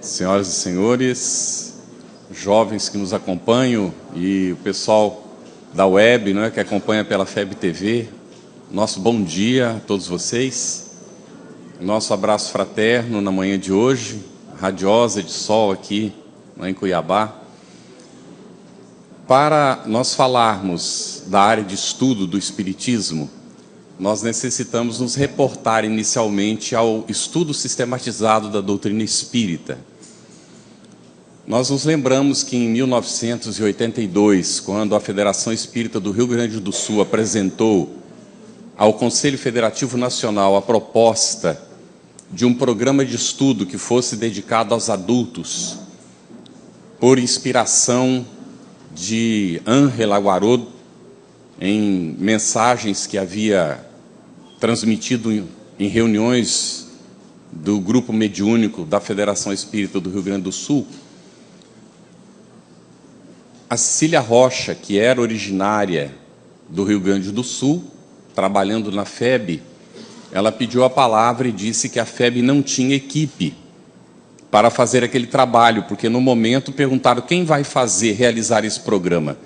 Senhoras e senhores, jovens que nos acompanham e o pessoal da web, que acompanha pela FEB TV, nosso bom dia a todos vocês, nosso abraço fraterno na manhã de hoje, radiosa de sol aqui em Cuiabá. Para nós falarmos da área de estudo do Espiritismo, nós necessitamos nos reportar inicialmente ao estudo sistematizado da doutrina espírita. Nós nos lembramos que em 1982, quando a Federação Espírita do Rio Grande do Sul apresentou ao Conselho Federativo Nacional a proposta de um programa de estudo que fosse dedicado aos adultos, por inspiração de Ángela Guardo, em mensagens que havia transmitido em reuniões do grupo mediúnico da Federação Espírita do Rio Grande do Sul, a Cecília Rocha, que era originária do Rio Grande do Sul, trabalhando na FEB, ela pediu a palavra e disse que a FEB não tinha equipe para fazer aquele trabalho, porque no momento perguntaram quem vai realizar esse programa.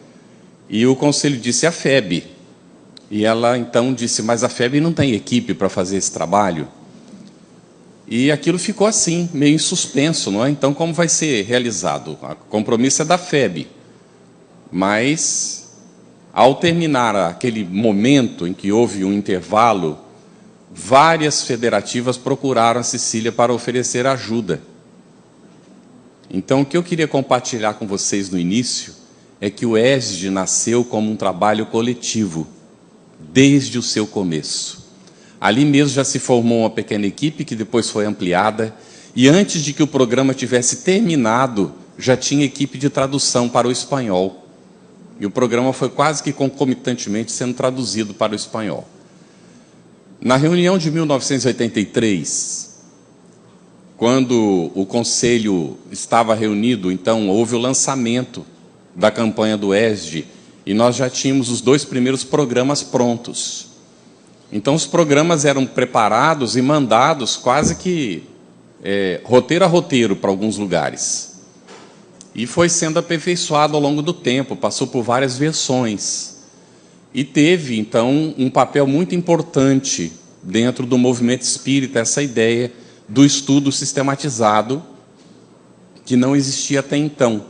E o conselho disse a FEB. E ela então disse, mas a FEB não tem equipe para fazer esse trabalho. E aquilo ficou assim, meio em suspenso, não é? Então, como vai ser realizado? O compromisso é da FEB. Mas, ao terminar aquele momento em que houve um intervalo, várias federativas procuraram a Cecília para oferecer ajuda. Então, o que eu queria compartilhar com vocês no início é que o ESD nasceu como um trabalho coletivo, desde o seu começo. Ali mesmo já se formou uma pequena equipe, que depois foi ampliada, e antes de que o programa tivesse terminado, já tinha equipe de tradução para o espanhol. E o programa foi quase que concomitantemente sendo traduzido para o espanhol. Na reunião de 1983, quando o Conselho estava reunido, então houve o lançamento da campanha do ESD, e nós já tínhamos os 2 primeiros programas prontos. Então, os programas eram preparados e mandados quase que roteiro a roteiro para alguns lugares. E foi sendo aperfeiçoado ao longo do tempo, passou por várias versões. E teve, então, um papel muito importante dentro do movimento espírita, essa ideia do estudo sistematizado, que não existia até então,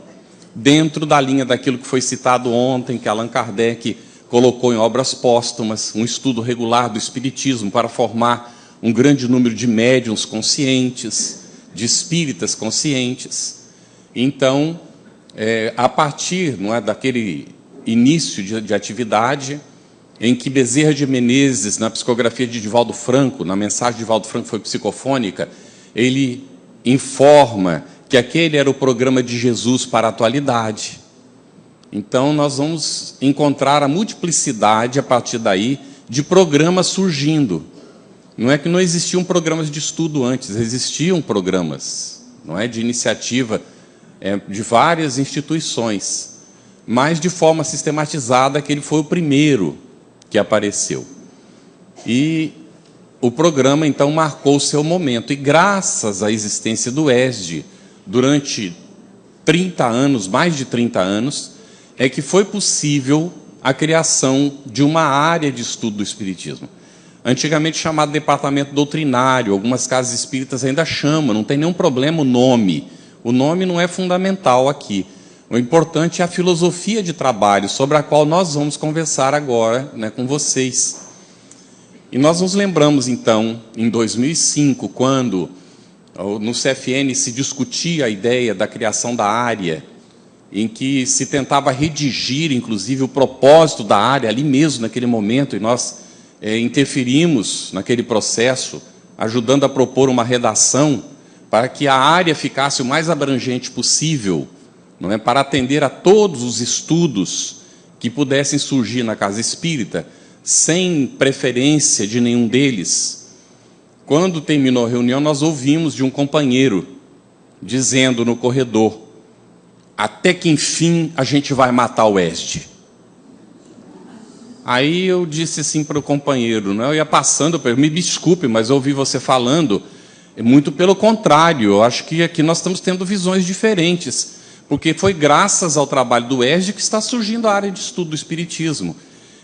dentro da linha daquilo que foi citado ontem, que Allan Kardec colocou em obras póstumas, um estudo regular do Espiritismo para formar um grande número de médiuns conscientes, de espíritas conscientes. Então, a partir daquele início de atividade, em que Bezerra de Menezes, na psicografia de Divaldo Franco, na mensagem de Divaldo Franco foi psicofônica, ele informa que aquele era o programa de Jesus para a atualidade. Então, nós vamos encontrar a multiplicidade, a partir daí, de programas surgindo. Não é que não existiam programas de estudo antes, existiam programas, não é, de iniciativa de várias instituições, mas de forma sistematizada, aquele foi o primeiro que apareceu. E o programa, então, marcou o seu momento. E graças à existência do ESD, durante 30 anos, mais de 30 anos, é que foi possível a criação de uma área de estudo do Espiritismo. Antigamente chamado Departamento Doutrinário, algumas casas espíritas ainda chamam, não tem nenhum problema o nome. O nome não é fundamental aqui. O importante é a filosofia de trabalho, sobre a qual nós vamos conversar agora, com vocês. E nós nos lembramos, então, em 2005, quando no CFN se discutia a ideia da criação da área, em que se tentava redigir, inclusive, o propósito da área, ali mesmo, naquele momento, e nós interferimos naquele processo, ajudando a propor uma redação para que a área ficasse o mais abrangente possível, não é, para atender a todos os estudos que pudessem surgir na casa espírita, sem preferência de nenhum deles. Quando terminou a reunião, nós ouvimos de um companheiro dizendo no corredor, até que enfim a gente vai matar o ESD. Aí eu disse assim para o companheiro, eu ia passando, me desculpe, mas eu ouvi você falando, Muito pelo contrário, eu acho que aqui nós estamos tendo visões diferentes, porque foi graças ao trabalho do ESD que está surgindo a área de estudo do Espiritismo.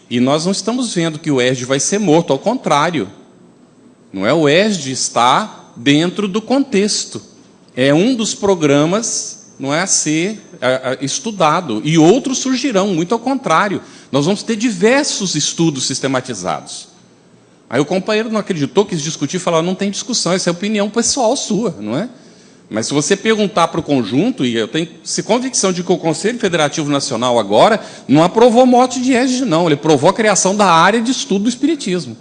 E nós não estamos vendo que o ESD vai ser morto, ao contrário. Não é? O ESD está dentro do contexto. É um dos programas, não é, a ser estudado. E outros surgirão, muito ao contrário. Nós vamos ter diversos estudos sistematizados. Aí o companheiro não acreditou, quis discutir, falou, não tem discussão, essa é opinião pessoal sua, não é? Mas se você perguntar para o conjunto, e eu tenho convicção de que o Conselho Federativo Nacional agora não aprovou mote de ESD, não. Ele aprovou a criação da área de estudo do Espiritismo.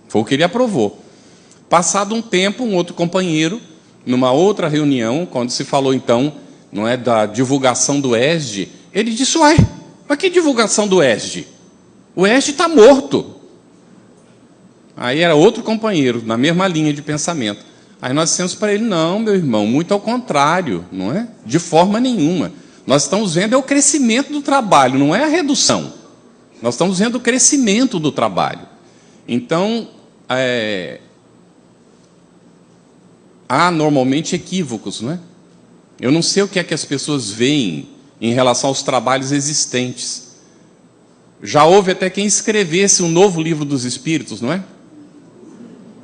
Foi o que ele aprovou. Passado um tempo, um outro companheiro, numa outra reunião, quando se falou, então, não é, da divulgação do ESD, ele disse, uai, mas que divulgação do ESD? O ESD está morto. Aí era outro companheiro, na mesma linha de pensamento. Aí nós dissemos para ele, não, meu irmão, muito ao contrário, não é? De forma nenhuma. Nós estamos vendo o crescimento do trabalho, não é a redução. Nós estamos vendo o crescimento do trabalho. Então, há normalmente equívocos, não é? Eu não sei o que é que as pessoas veem em relação aos trabalhos existentes. Já houve até quem escrevesse um novo livro dos Espíritos, não é?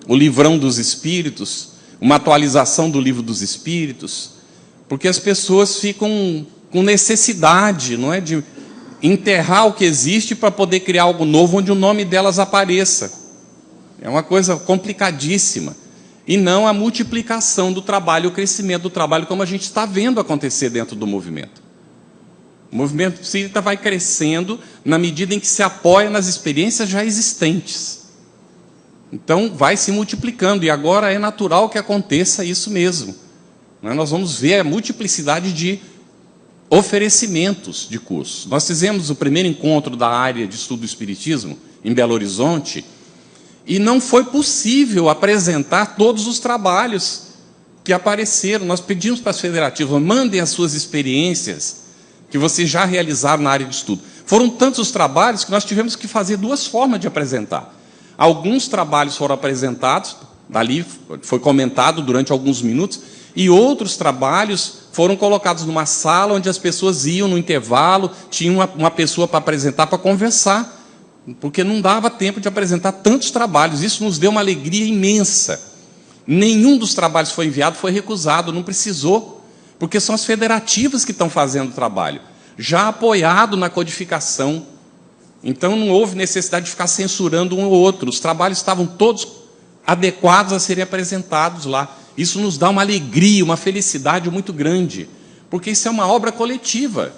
O livrão dos Espíritos, uma atualização do livro dos Espíritos, porque as pessoas ficam com necessidade, não é, de enterrar o que existe para poder criar algo novo onde o nome delas apareça. É uma coisa complicadíssima. E não a multiplicação do trabalho, o crescimento do trabalho, como a gente está vendo acontecer dentro do movimento. O movimento espírita vai crescendo na medida em que se apoia nas experiências já existentes. Então, vai se multiplicando, e agora é natural que aconteça isso mesmo. Nós vamos ver a multiplicidade de oferecimentos de cursos. Nós fizemos o primeiro encontro da área de estudo do Espiritismo em Belo Horizonte, e não foi possível apresentar todos os trabalhos que apareceram. Nós pedimos para as federativas, mandem as suas experiências que vocês já realizaram na área de estudo. Foram tantos os trabalhos que nós tivemos que fazer duas formas de apresentar. Alguns trabalhos foram apresentados, dali foi comentado durante alguns minutos, e outros trabalhos foram colocados numa sala onde as pessoas iam no intervalo, tinha uma pessoa para apresentar, para conversar, porque não dava tempo de apresentar tantos trabalhos. Isso nos deu uma alegria imensa. Nenhum dos trabalhos foi enviado, foi recusado, não precisou, porque são as federativas que estão fazendo o trabalho, já apoiado na codificação. Então não houve necessidade de ficar censurando um ou outro. Os trabalhos estavam todos adequados a serem apresentados lá. Isso nos dá uma alegria, uma felicidade muito grande, porque isso é uma obra coletiva.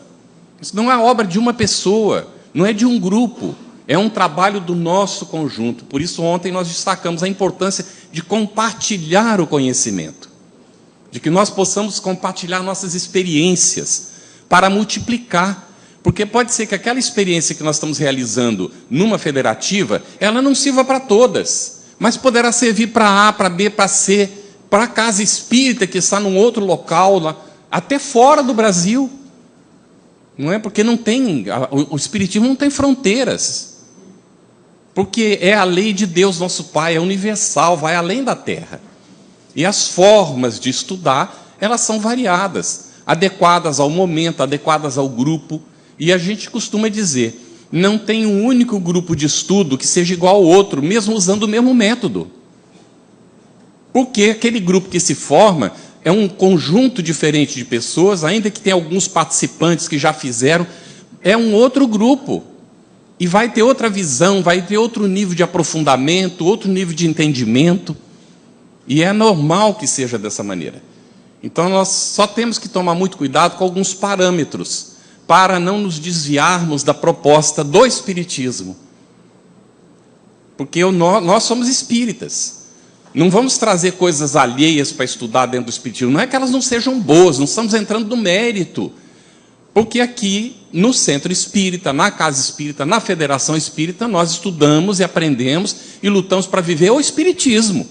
Isso não é obra de uma pessoa, não é de um grupo, é um trabalho do nosso conjunto. Por isso ontem nós destacamos a importância de compartilhar o conhecimento, de que nós possamos compartilhar nossas experiências para multiplicar. Porque pode ser que aquela experiência que nós estamos realizando numa federativa, ela não sirva para todas, mas poderá servir para A, para B, para C, para a casa espírita que está num outro local, lá, até fora do Brasil. Não é? Porque não tem, o espiritismo não tem fronteiras. Porque é a lei de Deus, nosso Pai, é universal, vai além da terra. E as formas de estudar, elas são variadas, adequadas ao momento, adequadas ao grupo. E a gente costuma dizer, não tem um único grupo de estudo que seja igual ao outro, mesmo usando o mesmo método. Porque aquele grupo que se forma é um conjunto diferente de pessoas, ainda que tenha alguns participantes que já fizeram, é um outro grupo. E vai ter outra visão, vai ter outro nível de aprofundamento, outro nível de entendimento. E é normal que seja dessa maneira. Então nós só temos que tomar muito cuidado com alguns parâmetros, para não nos desviarmos da proposta do Espiritismo. Porque nós somos espíritas. Não vamos trazer coisas alheias para estudar dentro do Espiritismo. Não é que elas não sejam boas, não estamos entrando no mérito. Porque aqui, no Centro Espírita, na Casa Espírita, na Federação Espírita, nós estudamos e aprendemos e lutamos para viver o Espiritismo.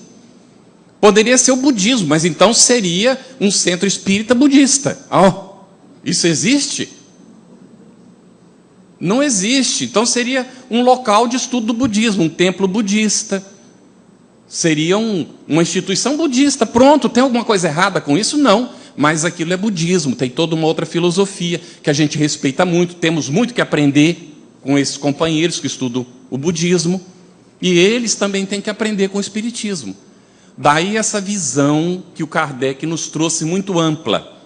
Poderia ser o budismo, mas então seria um centro espírita budista. Oh, isso existe? Não existe. Então seria um local de estudo do budismo, um templo budista. Seria uma instituição budista. Pronto, tem alguma coisa errada com isso? Não. Mas aquilo é budismo, tem toda uma outra filosofia que a gente respeita muito, temos muito que aprender com esses companheiros que estudam o budismo, e eles também têm que aprender com o espiritismo. Daí essa visão que o Kardec nos trouxe muito ampla.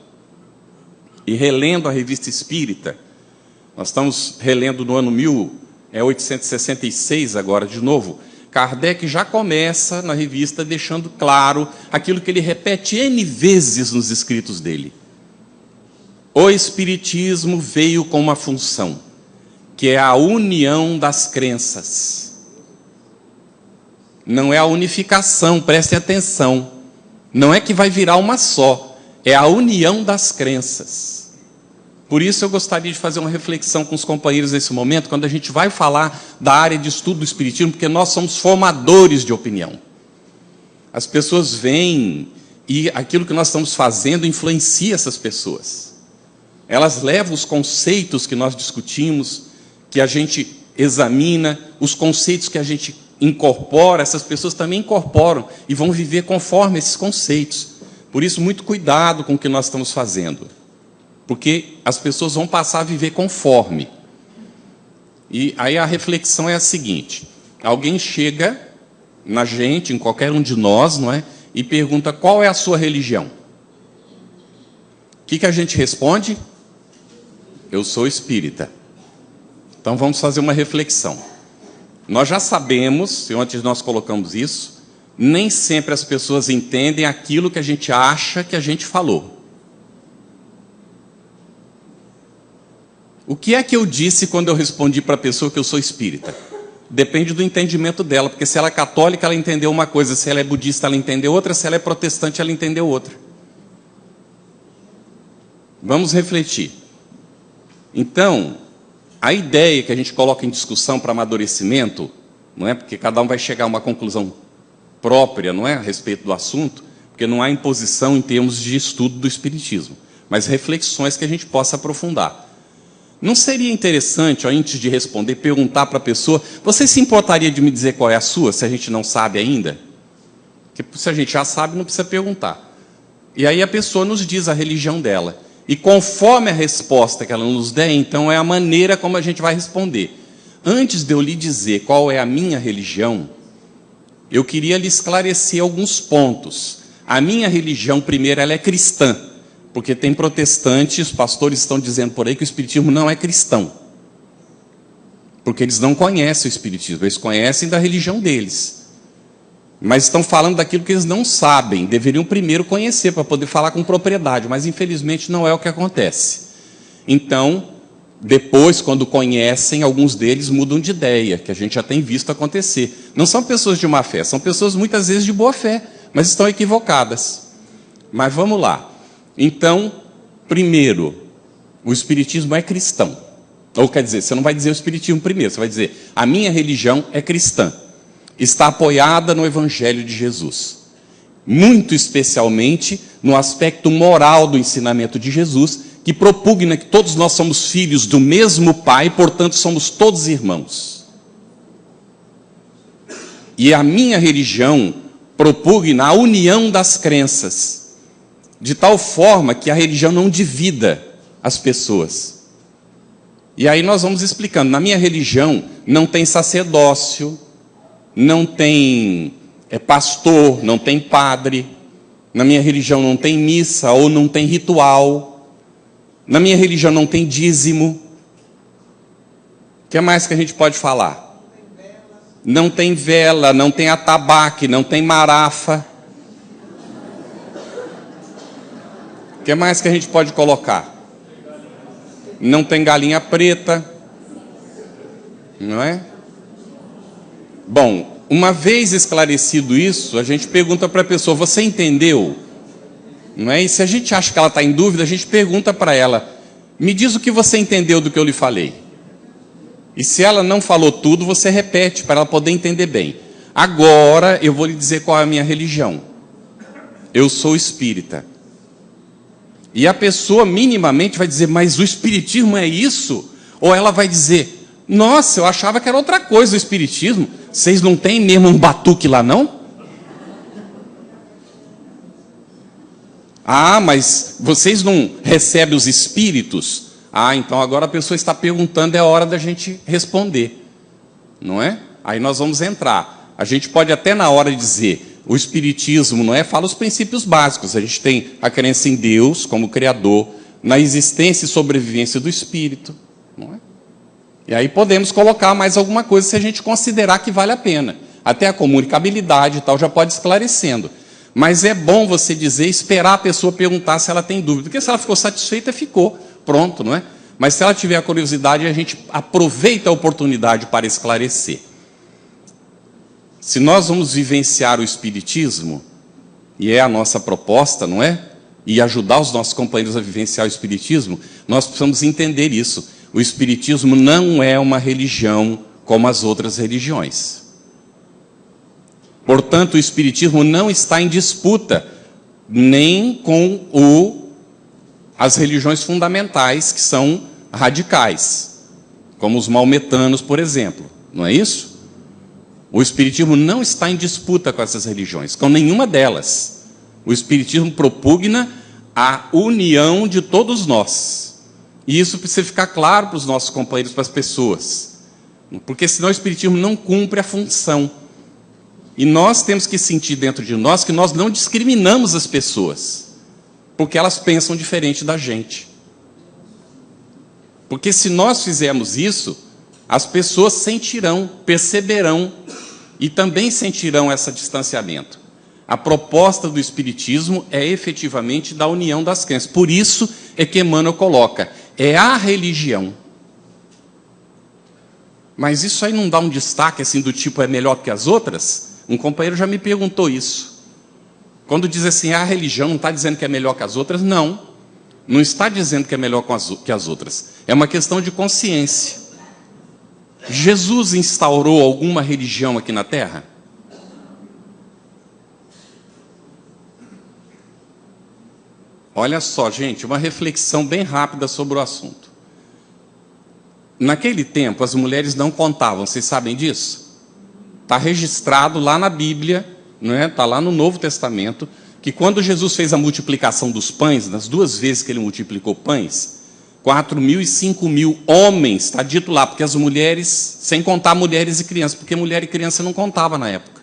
E relendo a Revista Espírita, nós estamos relendo no ano 1866 agora de novo, Kardec já começa na revista deixando claro aquilo que ele repete N vezes nos escritos dele. O Espiritismo veio com uma função, que é a união das crenças. Não é a unificação, prestem atenção. Não é que vai virar uma só, é a união das crenças. Por isso eu gostaria de fazer uma reflexão com os companheiros nesse momento, quando a gente vai falar da área de estudo do Espiritismo, porque nós somos formadores de opinião. As pessoas vêm e aquilo que nós estamos fazendo influencia essas pessoas. Elas levam os conceitos que nós discutimos, que a gente examina, os conceitos que a gente incorpora, essas pessoas também incorporam e vão viver conforme esses conceitos. Por isso, muito cuidado com o que nós estamos fazendo, porque as pessoas vão passar a viver conforme. E aí a reflexão é a seguinte: alguém chega na gente, em qualquer um de nós, não é? E pergunta: qual é a sua religião? O que a gente responde? Eu sou espírita. Então vamos fazer uma reflexão. Nós já sabemos, e antes nós colocamos isso, nem sempre as pessoas entendem aquilo que a gente acha que a gente falou. O que é que eu disse quando eu respondi para a pessoa que eu sou espírita? Depende do entendimento dela, porque se ela é católica, ela entendeu uma coisa, se ela é budista, ela entendeu outra, se ela é protestante, ela entendeu outra. Vamos refletir. Então, a ideia que a gente coloca em discussão para amadurecimento, não é? Porque cada um vai chegar a uma conclusão própria, não é? A respeito do assunto, porque não há imposição em termos de estudo do Espiritismo, mas reflexões que a gente possa aprofundar. Não seria interessante, antes de responder, perguntar para a pessoa: você se importaria de me dizer qual é a sua, se a gente não sabe ainda? Porque se a gente já sabe, não precisa perguntar. E aí a pessoa nos diz a religião dela. E conforme a resposta que ela nos der, então é a maneira como a gente vai responder. Antes de eu lhe dizer qual é a minha religião, eu queria lhe esclarecer alguns pontos. A minha religião, primeiro, ela é cristã. Porque tem protestantes, pastores estão dizendo por aí que o Espiritismo não é cristão. Porque eles não conhecem o Espiritismo, eles conhecem da religião deles. Mas estão falando daquilo que eles não sabem, deveriam primeiro conhecer para poder falar com propriedade, mas infelizmente não é o que acontece. Então, depois, quando conhecem, alguns deles mudam de ideia, que a gente já tem visto acontecer. Não são pessoas de má fé, são pessoas muitas vezes de boa fé, mas estão equivocadas. Mas vamos lá. Então, primeiro, o Espiritismo é cristão. Ou quer dizer, você não vai dizer o Espiritismo primeiro, você vai dizer: a minha religião é cristã. Está apoiada no Evangelho de Jesus. Muito especialmente no aspecto moral do ensinamento de Jesus, que propugna que todos nós somos filhos do mesmo Pai, portanto somos todos irmãos. E a minha religião propugna a união das crenças, de tal forma que a religião não divida as pessoas. E aí nós vamos explicando. Na minha religião não tem sacerdócio, não tem pastor, não tem padre. Na minha religião não tem missa ou não tem ritual. Na minha religião não tem dízimo. O que mais que a gente pode falar? Não tem vela, não tem atabaque, não tem marafa. O que mais que a gente pode colocar? Não tem galinha preta, não é? Bom, uma vez esclarecido isso, a gente pergunta para a pessoa: você entendeu? Não é? E se a gente acha que ela está em dúvida, a gente pergunta para ela: me diz o que você entendeu do que eu lhe falei. E se ela não falou tudo, você repete para ela poder entender bem. Agora eu vou lhe dizer qual é a minha religião. Eu sou espírita. E a pessoa minimamente vai dizer: mas o Espiritismo é isso? Ou ela vai dizer: nossa, eu achava que era outra coisa o Espiritismo. Vocês não têm mesmo um batuque lá, não? Ah, mas vocês não recebem os espíritos? Ah, então agora a pessoa está perguntando, é hora da gente responder, não é? Aí nós vamos entrar. A gente pode até na hora dizer, o espiritismo, não é? Fala os princípios básicos. A gente tem a crença em Deus como Criador, na existência e sobrevivência do espírito, não é? E aí podemos colocar mais alguma coisa se a gente considerar que vale a pena. Até a comunicabilidade e tal já pode esclarecendo. Mas é bom você dizer, esperar a pessoa perguntar se ela tem dúvida. Porque se ela ficou satisfeita, ficou. Pronto, não é? Mas se ela tiver a curiosidade, a gente aproveita a oportunidade para esclarecer. Se nós vamos vivenciar o espiritismo, e é a nossa proposta, não é? E ajudar os nossos companheiros a vivenciar o espiritismo, nós precisamos entender isso. O espiritismo não é uma religião como as outras religiões. Portanto, o espiritismo não está em disputa nem com as religiões fundamentais, que são radicais, como os maometanos, por exemplo. Não é isso? O espiritismo não está em disputa com essas religiões, com nenhuma delas. O espiritismo propugna a união de todos nós. E isso precisa ficar claro para os nossos companheiros, para as pessoas. Porque senão o espiritismo não cumpre a função. E nós temos que sentir dentro de nós que nós não discriminamos as pessoas, porque elas pensam diferente da gente. Porque se nós fizermos isso, as pessoas sentirão, perceberão e também sentirão esse distanciamento. A proposta do espiritismo é efetivamente da união das crenças. Por isso é que Emmanuel coloca, é a religião. Mas isso aí não dá um destaque assim do tipo é melhor que as outras? Um companheiro já me perguntou isso. Quando diz assim, a religião não está dizendo que é melhor que as outras? Não, não está dizendo que é melhor que as outras. É uma questão de consciência. Jesus instaurou alguma religião aqui na Terra? Olha só, gente, uma reflexão bem rápida sobre o assunto. Naquele tempo, as mulheres não contavam, vocês sabem disso? Está registrado lá na Bíblia, não é? Está lá no Novo Testamento, que quando Jesus fez a multiplicação dos pães, nas 2 vezes que ele multiplicou pães, 4.000 e 5.000 homens, está dito lá, porque as mulheres, sem contar mulheres e crianças, porque mulher e criança não contava na época.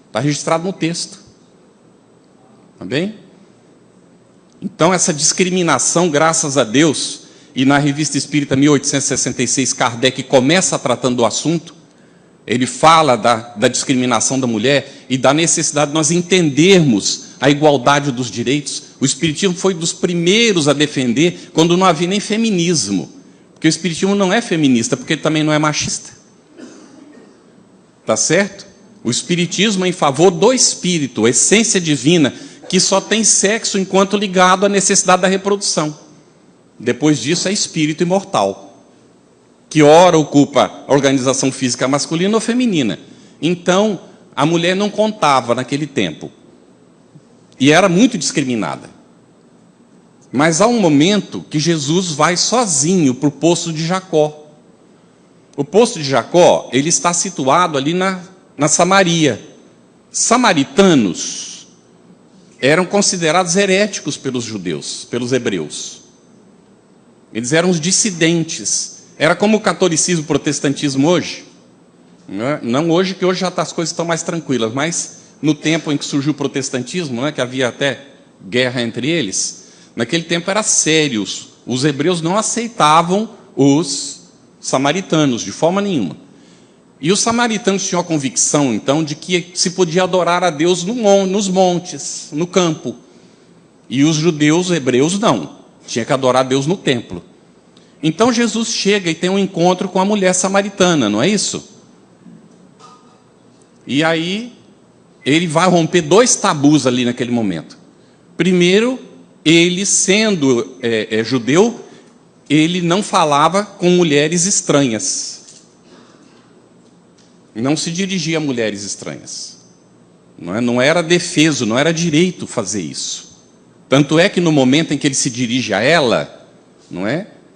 Está registrado no texto. Está bem? Então, essa discriminação, graças a Deus, e na Revista Espírita 1866, Kardec começa tratando do assunto, ele fala da discriminação da mulher e da necessidade de nós entendermos a igualdade dos direitos. O Espiritismo foi dos primeiros a defender quando não havia nem feminismo, porque o Espiritismo não é feminista, porque ele também não é machista. Tá certo? O Espiritismo é em favor do espírito, a essência divina, que só tem sexo enquanto ligado à necessidade da reprodução. Depois disso é espírito imortal, que ora ocupa a organização física masculina ou feminina. Então, a mulher não contava naquele tempo. E era muito discriminada. Mas há um momento que Jesus vai sozinho para o poço de Jacó. O poço de Jacó, ele está situado ali na Samaria. Samaritanos eram considerados heréticos pelos judeus, pelos hebreus. Eles eram os dissidentes. Era como o catolicismo e o protestantismo hoje. Não hoje, que hoje já as coisas estão mais tranquilas, mas no tempo em que surgiu o protestantismo, que havia até guerra entre eles, naquele tempo era sério. Os hebreus não aceitavam os samaritanos, de forma nenhuma. E os samaritanos tinham a convicção, então, de que se podia adorar a Deus nos montes, no campo. E os judeus, os hebreus, não. Tinha que adorar a Deus no templo. Então Jesus chega e tem um encontro com a mulher samaritana, não é isso? E aí ele vai romper 2 tabus ali naquele momento. Primeiro, ele sendo judeu, ele não falava com mulheres estranhas. Não se dirigia a mulheres estranhas. Não era defeso, não era direito fazer isso. Tanto é que no momento em que ele se dirige a ela,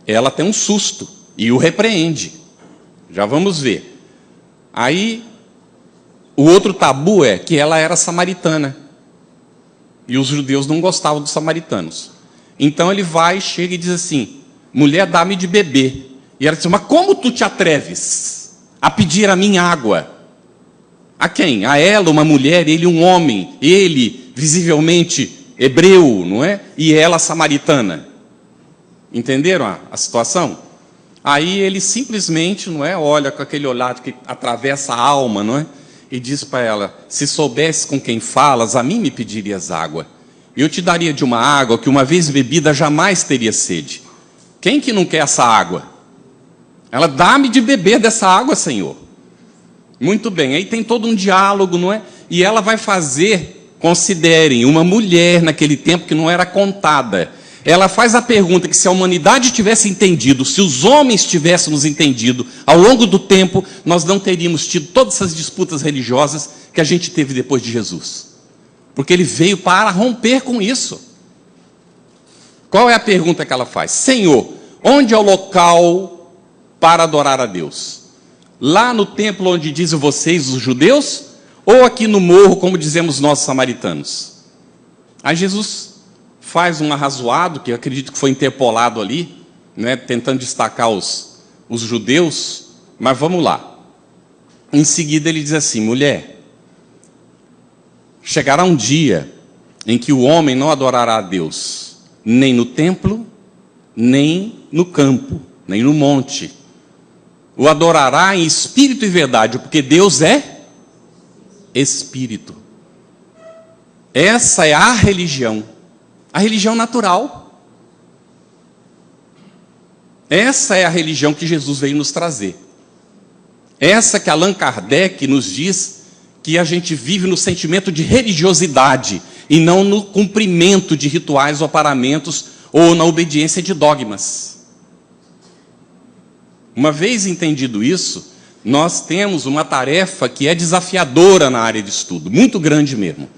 ela tem um susto e o repreende. Já vamos ver. Aí, o outro tabu é que ela era samaritana. E os judeus não gostavam dos samaritanos. Então ele vai, chega e diz assim: mulher, dá-me de beber. E ela diz: mas como tu te atreves a pedir a mim água? A quem? A ela, uma mulher, ele um homem, ele visivelmente hebreu, não é? E ela samaritana. Entenderam a situação? Aí ele simplesmente, não é, olha com aquele olhar que atravessa a alma, não é? E diz para ela: se soubesse com quem falas, a mim me pedirias água. E eu te daria de uma água que, uma vez bebida, jamais teria sede. Quem que não quer essa água? Ela: dá-me de beber dessa água, Senhor. Muito bem, aí tem todo um diálogo, não é? E ela vai fazer, considerem, uma mulher naquele tempo que não era contada. Ela faz a pergunta que, se a humanidade tivesse entendido, se os homens tivéssemos entendido, ao longo do tempo, nós não teríamos tido todas essas disputas religiosas que a gente teve depois de Jesus. Porque ele veio para romper com isso. Qual é a pergunta que ela faz? Senhor, onde é o local para adorar a Deus? Lá no templo onde dizem vocês, os judeus? Ou aqui no morro, como dizemos nós, samaritanos? Aí Jesus faz um arrazoado, que eu acredito que foi interpolado ali, né, tentando destacar os judeus, mas vamos lá. Em seguida ele diz assim: mulher, chegará um dia em que o homem não adorará a Deus, nem no templo, nem no campo, nem no monte. O adorará em espírito e verdade, porque Deus é espírito. Essa é a religião natural. Essa é a religião que Jesus veio nos trazer. Essa que Allan Kardec nos diz que a gente vive no sentimento de religiosidade e não no cumprimento de rituais ou paramentos ou na obediência de dogmas. Uma vez entendido isso, nós temos uma tarefa que é desafiadora na área de estudo, muito grande mesmo,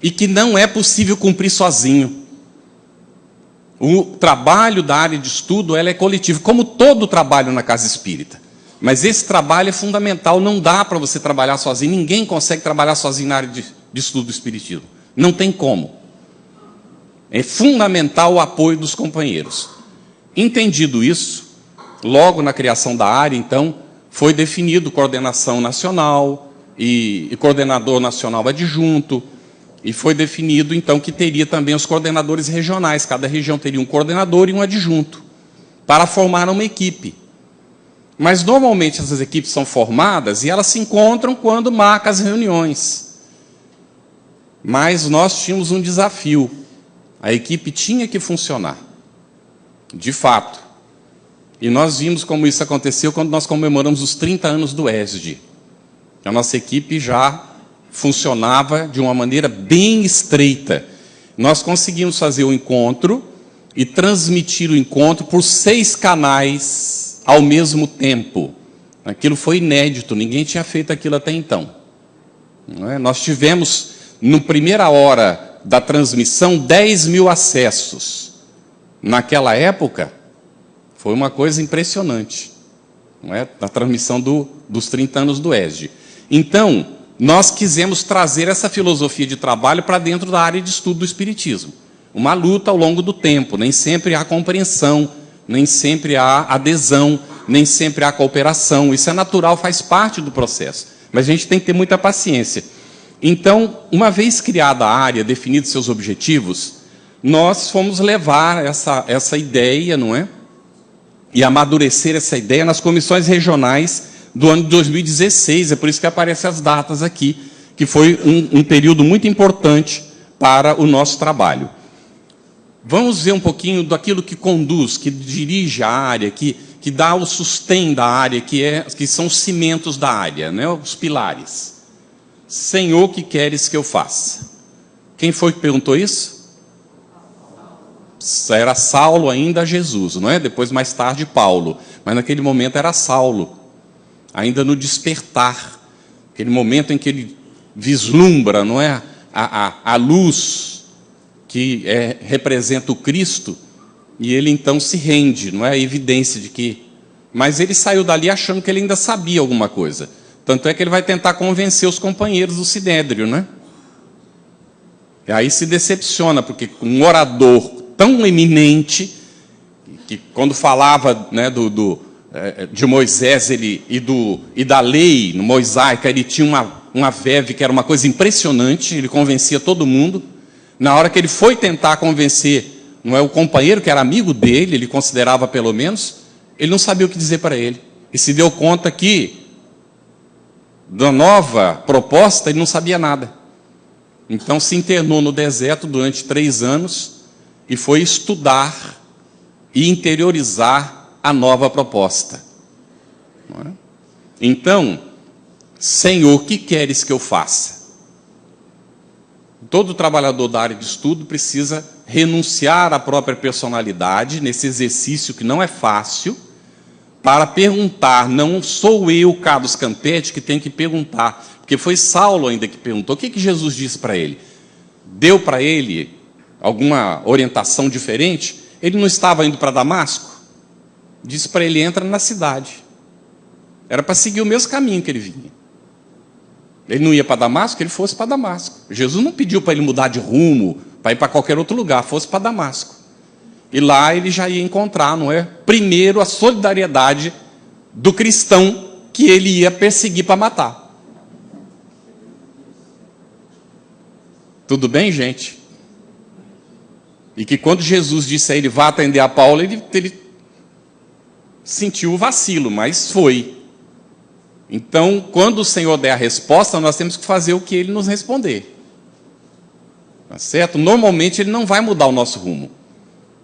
e que não é possível cumprir sozinho. O trabalho da área de estudo, ela é coletivo, como todo trabalho na casa espírita. Mas esse trabalho é fundamental, não dá para você trabalhar sozinho, ninguém consegue trabalhar sozinho na área de estudo do espiritismo. Não tem como. É fundamental o apoio dos companheiros. Entendido isso, logo na criação da área, então, foi definido coordenação nacional e coordenador nacional adjunto, e foi definido, então, que teria também os coordenadores regionais. Cada região teria um coordenador e um adjunto, para formar uma equipe. Mas, normalmente, essas equipes são formadas e elas se encontram quando marcam as reuniões. Mas nós tínhamos um desafio. A equipe tinha que funcionar, de fato. E nós vimos como isso aconteceu quando nós comemoramos os 30 anos do ESD. A nossa equipe já funcionava de uma maneira bem estreita. Nós conseguimos fazer o encontro e transmitir o encontro por 6 canais ao mesmo tempo. Aquilo foi inédito, ninguém tinha feito aquilo até então. Não é? Nós tivemos, na primeira hora da transmissão, 10 mil acessos. Naquela época, foi uma coisa impressionante, não é? Na transmissão dos 30 anos do ESD. Então, nós quisemos trazer essa filosofia de trabalho para dentro da área de estudo do espiritismo. Uma luta ao longo do tempo, nem sempre há compreensão, nem sempre há adesão, nem sempre há cooperação. Isso é natural, faz parte do processo. Mas a gente tem que ter muita paciência. Então, uma vez criada a área, definidos seus objetivos, nós fomos levar essa ideia, não é? E amadurecer essa ideia nas comissões regionais do ano de 2016. É por isso que aparecem as datas aqui, que foi um período muito importante para o nosso trabalho. Vamos ver um pouquinho daquilo que conduz, que dirige a área, que dá o sustento da área, que são os cimentos da área, né? Os pilares. Senhor, que queres que eu faça? Quem foi que perguntou isso? Era Saulo ainda, Jesus, não é? Depois, mais tarde, Paulo. Mas naquele momento era Saulo, ainda no despertar. Aquele momento em que ele vislumbra, não é? A luz que representa o Cristo, e ele então se rende, não é? A evidência de que... Mas ele saiu dali achando que ele ainda sabia alguma coisa. Tanto é que ele vai tentar convencer os companheiros do Sinédrio, né? E aí se decepciona, porque um orador tão eminente, que quando falava, né, de Moisés e da lei mosaica, ele tinha uma verve que era uma coisa impressionante, ele convencia todo mundo. Na hora que ele foi tentar convencer, não é, o companheiro que era amigo dele, ele considerava pelo menos, ele não sabia o que dizer para ele. E se deu conta que, da nova proposta, ele não sabia nada. Então se internou no deserto durante 3 anos e foi estudar e interiorizar a nova proposta. Não é? Então, Senhor, o que queres que eu faça? Todo trabalhador da área de estudo precisa renunciar à própria personalidade, nesse exercício que não é fácil, para perguntar. Não sou eu, Carlos Campetti, que tenho que perguntar, porque foi Saulo ainda que perguntou. O que Jesus disse para ele? Deu para ele alguma orientação diferente? Ele não estava indo para Damasco? Disse para ele, entra na cidade. Era para seguir o mesmo caminho que ele vinha. Ele não ia para Damasco, ele fosse para Damasco. Jesus não pediu para ele mudar de rumo, para ir para qualquer outro lugar, fosse para Damasco. E lá ele já ia encontrar, não é? Primeiro, a solidariedade do cristão que ele ia perseguir para matar. Tudo bem, gente? E que quando Jesus disse a ele, vá atender a Paulo, ele sentiu o vacilo, mas foi. Então, quando o Senhor der a resposta, nós temos que fazer o que ele nos responder. Tá certo? Normalmente ele não vai mudar o nosso rumo.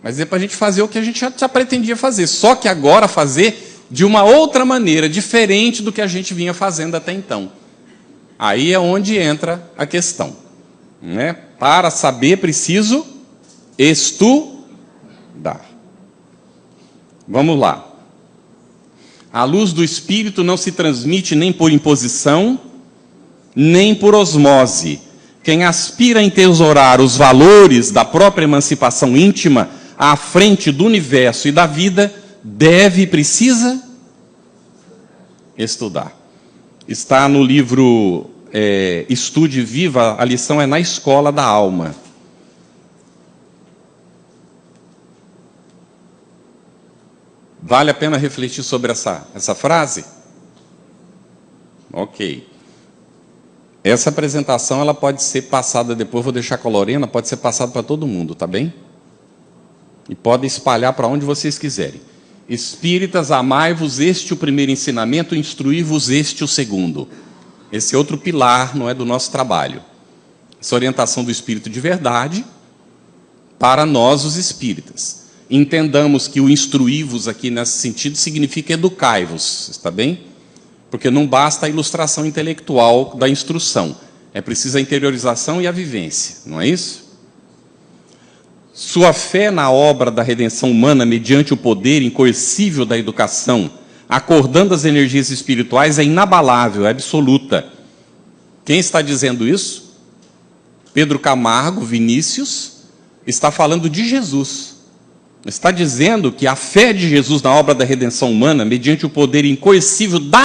Mas é para a gente fazer o que a gente já pretendia fazer. Só que agora fazer de uma outra maneira, diferente do que a gente vinha fazendo até então. Aí é onde entra a questão. Né? Para saber, preciso estudar. Vamos lá. A luz do Espírito não se transmite nem por imposição, nem por osmose. Quem aspira a entesourar os valores da própria emancipação íntima à frente do universo e da vida, deve e precisa estudar. Está no livro Estude Viva, a lição é na escola da alma. Vale a pena refletir sobre essa frase? Ok. Essa apresentação ela pode ser passada depois, vou deixar com a Lorena, pode ser passada para todo mundo, tá bem? E pode espalhar para onde vocês quiserem. Espíritas, amai-vos, este o primeiro ensinamento, instruí-vos este o segundo. Esse é outro pilar, não é, do nosso trabalho. Essa orientação do Espírito de verdade para nós, os espíritas. Entendamos que o instruí-vos aqui nesse sentido significa educai-vos, está bem? Porque não basta a ilustração intelectual da instrução, é preciso a interiorização e a vivência, não é isso? Sua fé na obra da redenção humana mediante o poder incoercível da educação, acordando as energias espirituais, é inabalável, é absoluta. Quem está dizendo isso? Pedro Camargo, Vinícius, está falando de Jesus. Está dizendo que a fé de Jesus na obra da redenção humana, mediante o poder incoercível da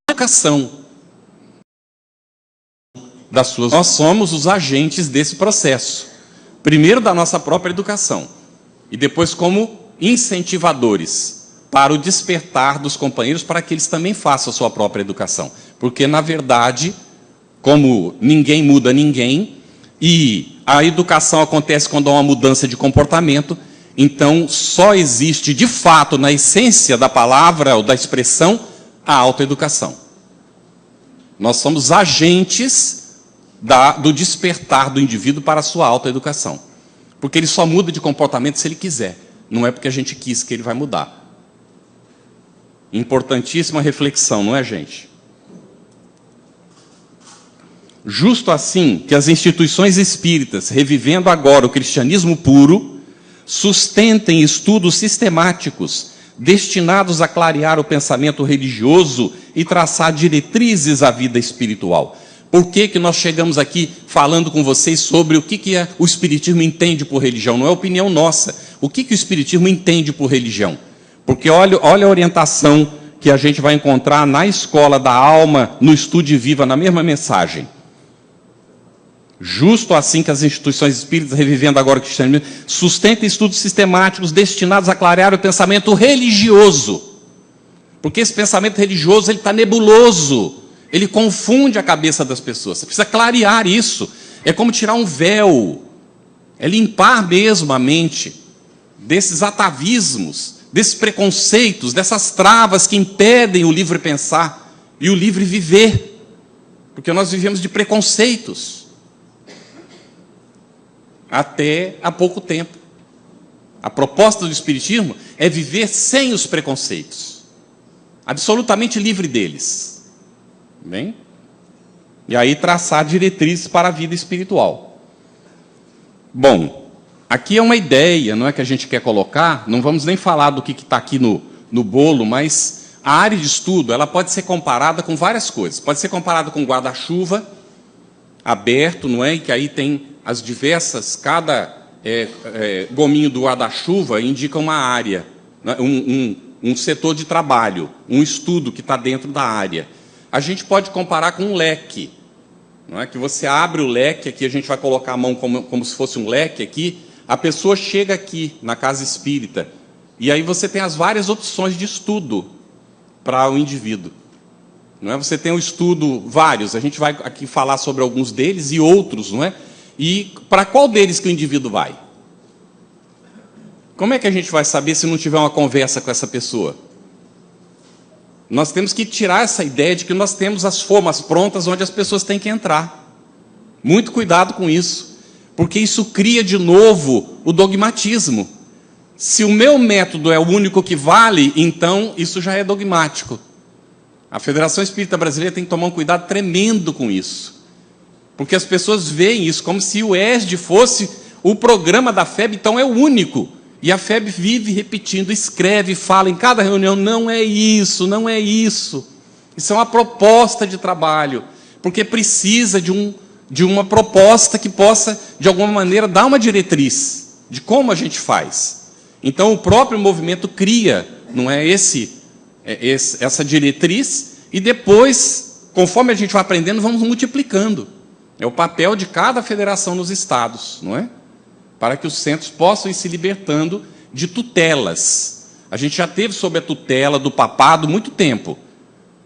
educação, nós somos os agentes desse processo. Primeiro da nossa própria educação, e depois como incentivadores para o despertar dos companheiros, para que eles também façam a sua própria educação. Porque, na verdade, como ninguém muda ninguém, e a educação acontece quando há uma mudança de comportamento, então, só existe, de fato, na essência da palavra ou da expressão, a autoeducação. Nós somos agentes do despertar do indivíduo para a sua autoeducação. Porque ele só muda de comportamento se ele quiser. Não é porque a gente quis que ele vai mudar. Importantíssima reflexão, não é, gente? Justo assim que as instituições espíritas, revivendo agora o cristianismo puro, sustentem estudos sistemáticos destinados a clarear o pensamento religioso e traçar diretrizes à vida espiritual. Por que nós chegamos aqui falando com vocês sobre o que o Espiritismo entende por religião? Não é opinião nossa. O que o Espiritismo entende por religião? Porque olha a orientação que a gente vai encontrar na escola da alma, no Estude Viva, na mesma mensagem. Justo assim que as instituições espíritas, revivendo agora o cristianismo, sustentem estudos sistemáticos destinados a clarear o pensamento religioso. Porque esse pensamento religioso ele está nebuloso, ele confunde a cabeça das pessoas. Você precisa clarear isso. É como tirar um véu, é limpar mesmo a mente desses atavismos, desses preconceitos, dessas travas que impedem o livre pensar e o livre viver. Porque nós vivemos de preconceitos. Até há pouco tempo. A proposta do Espiritismo é viver sem os preconceitos, absolutamente livre deles. Bem? E aí traçar diretrizes para a vida espiritual. Bom, aqui é uma ideia, não é que a gente quer colocar, não vamos nem falar do que está aqui no bolo, mas a área de estudo ela pode ser comparada com várias coisas. Pode ser comparada com guarda-chuva aberto, não é? E que aí tem as diversas, cada gominho do guarda-chuva indica uma área, um setor de trabalho, um estudo que está dentro da área. A gente pode comparar com um leque, não é? Que você abre o leque, aqui a gente vai colocar a mão como se fosse um leque aqui, a pessoa chega aqui na casa espírita, e aí você tem as várias opções de estudo para o indivíduo. Não é? Você tem um estudo, vários, a gente vai aqui falar sobre alguns deles e outros, não é? E para qual deles que o indivíduo vai? Como é que a gente vai saber se não tiver uma conversa com essa pessoa? Nós temos que tirar essa ideia de que nós temos as formas prontas onde as pessoas têm que entrar. Muito cuidado com isso, porque isso cria de novo o dogmatismo. Se o meu método é o único que vale, então isso já é dogmático. A Federação Espírita Brasileira tem que tomar um cuidado tremendo com isso. Porque as pessoas veem isso como se o ESD fosse o programa da FEB, então é o único. E a FEB vive repetindo, escreve, fala em cada reunião, não é isso, não é isso. Isso é uma proposta de trabalho, porque precisa de uma proposta que possa, de alguma maneira, dar uma diretriz de como a gente faz. Então, o próprio movimento cria, não é essa diretriz, e depois, conforme a gente vai aprendendo, vamos multiplicando. É o papel de cada federação nos estados, não é? Para que os centros possam ir se libertando de tutelas. A gente já teve sob a tutela do papado muito tempo.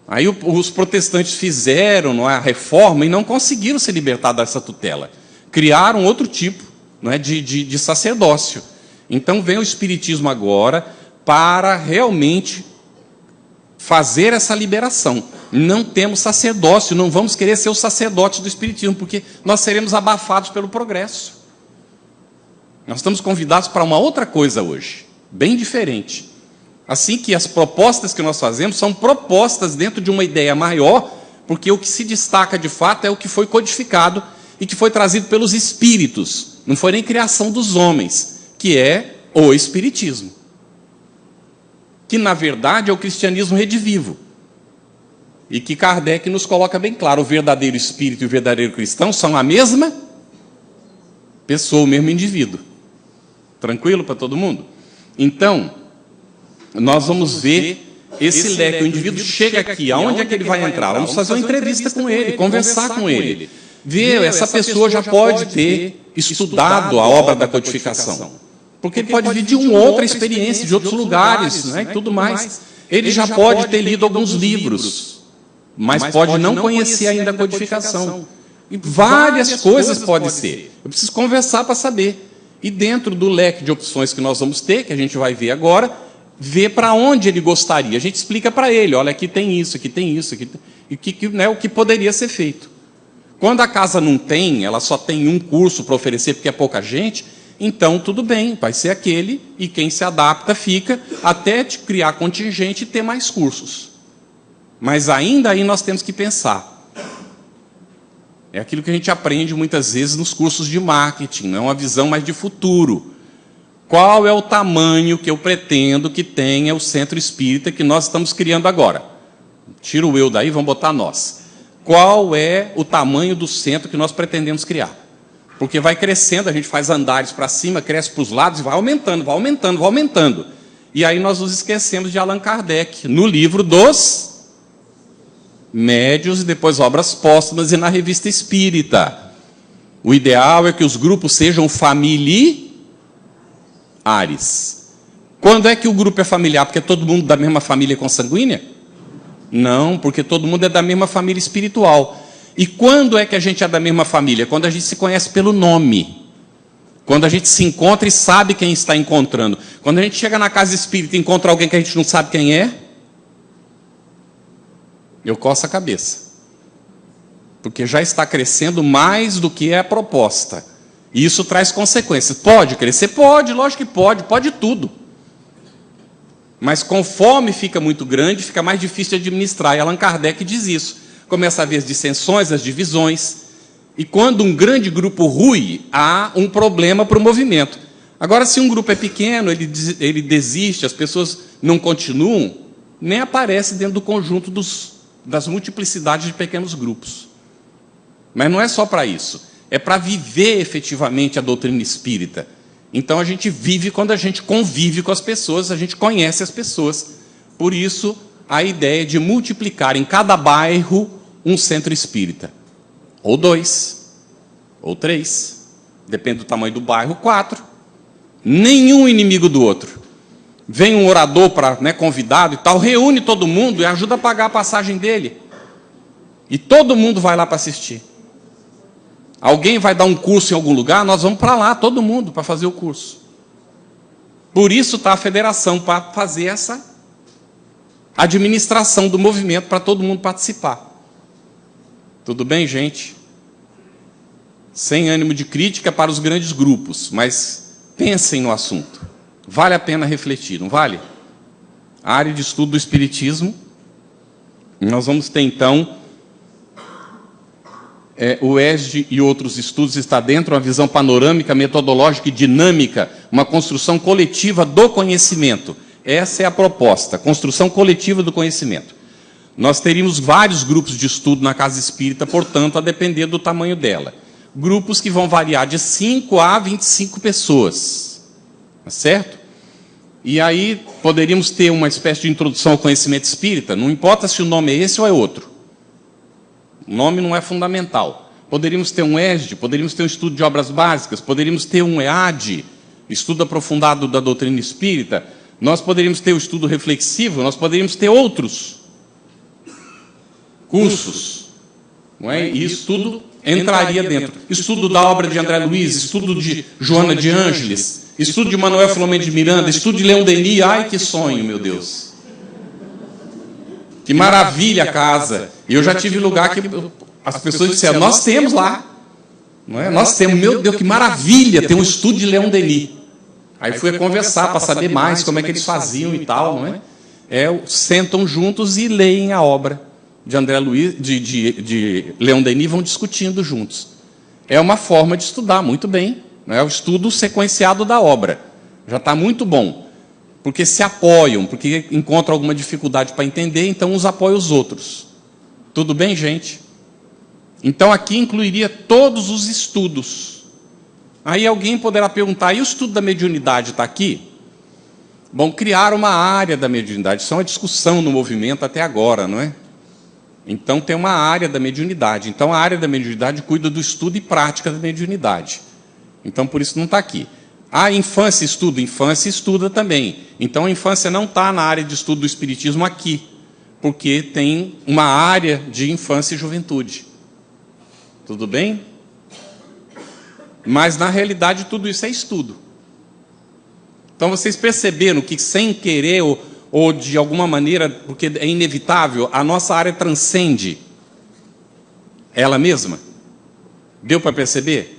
Aí os protestantes fizeram, não é, a reforma e não conseguiram se libertar dessa tutela. Criaram outro tipo, não é, de sacerdócio. Então vem o Espiritismo agora para realmente fazer essa liberação. Não temos sacerdócio, não vamos querer ser os sacerdotes do Espiritismo, porque nós seremos abafados pelo progresso. Nós estamos convidados para uma outra coisa hoje, bem diferente. Assim que as propostas que nós fazemos são propostas dentro de uma ideia maior, porque o que se destaca de fato é o que foi codificado e que foi trazido pelos espíritos, não foi nem criação dos homens, que é o Espiritismo. Que, na verdade, é o cristianismo redivivo. E que Kardec nos coloca bem claro, o verdadeiro espírito e o verdadeiro cristão são a mesma pessoa, o mesmo indivíduo. Tranquilo para todo mundo? Então, nós vamos ver esse leque. O indivíduo chega aqui, aonde é que ele vai entrar? Vamos fazer uma entrevista com ele, conversar com ele. Ver, essa pessoa já pode ter estudado a obra da codificação. Porque ele pode vir de uma outra experiência, de outros lugares, né, e tudo mais. Ele já pode ter lido alguns livros, mas pode não conhecer ainda a codificação. E várias coisas podem ser. Eu preciso conversar para saber. E dentro do leque de opções que nós vamos ter, que a gente vai ver agora, ver para onde ele gostaria. A gente explica para ele, olha, aqui tem isso, aqui tem isso, aqui tem... E né, o que poderia ser feito. Quando a casa não tem, ela só tem um curso para oferecer porque é pouca gente, então tudo bem, vai ser aquele, e quem se adapta fica, até te criar contingente e ter mais cursos. Mas ainda aí nós temos que pensar. É aquilo que a gente aprende muitas vezes nos cursos de marketing, não é uma visão mais de futuro. Qual é o tamanho que eu pretendo que tenha o centro espírita que nós estamos criando agora? Tira o eu daí, vamos botar nós. Qual é o tamanho do centro que nós pretendemos criar? Porque vai crescendo, a gente faz andares para cima, cresce para os lados e vai aumentando, vai aumentando, vai aumentando. E aí nós nos esquecemos de Allan Kardec, no livro dos Médiuns e depois Obras Póstumas e na Revista Espírita. O ideal é que os grupos sejam familiares. Quando é que o grupo é familiar? Porque é todo mundo da mesma família consanguínea? Não, porque todo mundo é da mesma família espiritual. E quando é que a gente é da mesma família? Quando a gente se conhece pelo nome. Quando a gente se encontra e sabe quem está encontrando. Quando a gente chega na casa espírita e encontra alguém que a gente não sabe quem é, eu coço a cabeça. Porque já está crescendo mais do que é a proposta. E isso traz consequências. Pode crescer? Pode, lógico que pode tudo. Mas conforme fica muito grande, fica mais difícil de administrar. E Allan Kardec diz isso. Começa a haver as dissensões, as divisões. E quando um grande grupo rui, há um problema para o movimento. Agora, se um grupo é pequeno, ele desiste, as pessoas não continuam, nem aparece dentro do conjunto das multiplicidades de pequenos grupos. Mas não é só para isso. É para viver efetivamente a doutrina espírita. Então a gente vive quando a gente convive com as pessoas, a gente conhece as pessoas. Por isso, a ideia de multiplicar em cada bairro um centro espírita. Ou 2, ou 3. Depende do tamanho do bairro, 4. Nenhum inimigo do outro. Vem um orador convidado e tal, reúne todo mundo e ajuda a pagar a passagem dele. E todo mundo vai lá para assistir. Alguém vai dar um curso em algum lugar, nós vamos para lá, todo mundo, para fazer o curso. Por isso está a federação, para fazer essa administração do movimento, para todo mundo participar. Tudo bem, gente? Sem ânimo de crítica para os grandes grupos, mas pensem no assunto. Vale a pena refletir, não vale? A área de estudo do Espiritismo, nós vamos ter, então, o ESD e outros estudos está dentro, uma visão panorâmica, metodológica e dinâmica, uma construção coletiva do conhecimento. Essa é a proposta, construção coletiva do conhecimento. Nós teríamos vários grupos de estudo na Casa Espírita, portanto, a depender do tamanho dela. Grupos que vão variar de 5 a 25 pessoas. Tá certo? E aí poderíamos ter uma espécie de introdução ao conhecimento espírita, não importa se o nome é esse ou é outro. O nome não é fundamental. Poderíamos ter um ESD, poderíamos ter um estudo de obras básicas, poderíamos ter um EAD, estudo aprofundado da doutrina espírita, nós poderíamos ter o estudo reflexivo, nós poderíamos ter outros cursos, não é? E isso tudo entraria dentro. Estudo da obra de André Luiz, estudo de Joana de Ângeles, estudo de Manuel Filomeno de Miranda, estudo de Leon Denis. Ai, que sonho, meu Deus! Que maravilha a casa! E eu já tive lugar que as pessoas disseram, nós temos lá. Não é? Nós temos, meu Deus, que maravilha, tem um estudo de Leon Denis. Aí fui a conversar para saber mais como é que eles faziam e tal, não é? Sentam juntos e leem a obra de André Luiz, de Leon Denis, vão discutindo juntos. É uma forma de estudar, muito bem. Não é o estudo sequenciado da obra. Já está muito bom. Porque se apoiam, porque encontram alguma dificuldade para entender, então uns apoiam os outros. Tudo bem, gente? Então aqui incluiria todos os estudos. Aí alguém poderá perguntar, e o estudo da mediunidade está aqui? Bom, criar uma área da mediunidade. Isso é uma discussão no movimento até agora, não é? Então tem uma área da mediunidade. Então a área da mediunidade cuida do estudo e prática da mediunidade. Então por isso não está aqui. A infância estuda também. Então a infância não está na área de estudo do Espiritismo aqui, porque tem uma área de infância e juventude. Tudo bem? Mas na realidade tudo isso é estudo. Então vocês perceberam que sem querer ou de alguma maneira, porque é inevitável, a nossa área transcende ela mesma? Deu para perceber?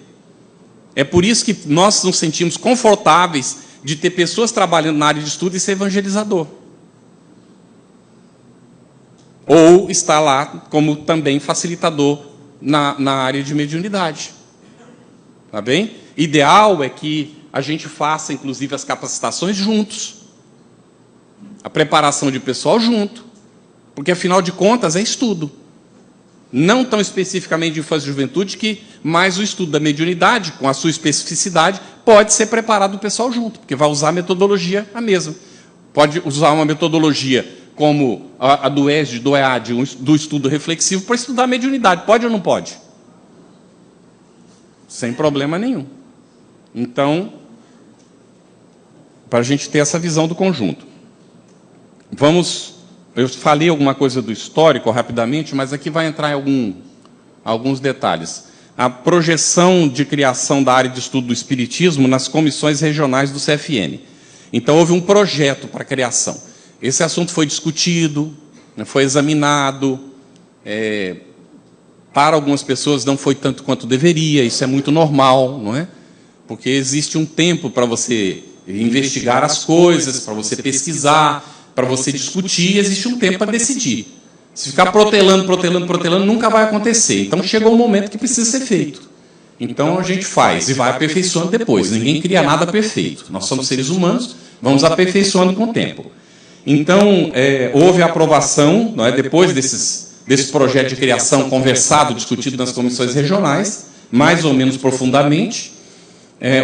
É por isso que nós nos sentimos confortáveis de ter pessoas trabalhando na área de estudo e ser evangelizador. Ou estar lá como também facilitador na área de mediunidade. Tá bem? Ideal é que a gente faça, inclusive, as capacitações juntos. A preparação de pessoal junto. Porque, afinal de contas, é estudo. Não tão especificamente de infância e juventude, mas o estudo da mediunidade, com a sua especificidade, pode ser preparado o pessoal junto, porque vai usar a metodologia a mesma. Pode usar uma metodologia como a do ESD, do EAD, do estudo reflexivo, para estudar a mediunidade. Pode ou não pode? sem problema nenhum. Então, para a gente ter essa visão do conjunto. Eu falei alguma coisa do histórico rapidamente, mas aqui vai entrar em alguns detalhes. A projeção de criação da área de estudo do Espiritismo nas comissões regionais do CFN. Então, houve um projeto para a criação. Esse assunto foi discutido, foi examinado. Para algumas pessoas não foi tanto quanto deveria, isso é muito normal, não é? Porque existe um tempo para você investigar as coisas, para você pesquisar, para você discutir, existe um tempo para decidir. Se ficar protelando, nunca vai acontecer. Então, chegou um momento que precisa ser feito. Então, a gente faz e vai aperfeiçoando depois. Ninguém cria nada perfeito. Nós somos seres humanos, vamos aperfeiçoando com o tempo. Então, houve a aprovação, não é, depois desse projeto de criação conversado, discutido nas comissões regionais, mais ou menos profundamente.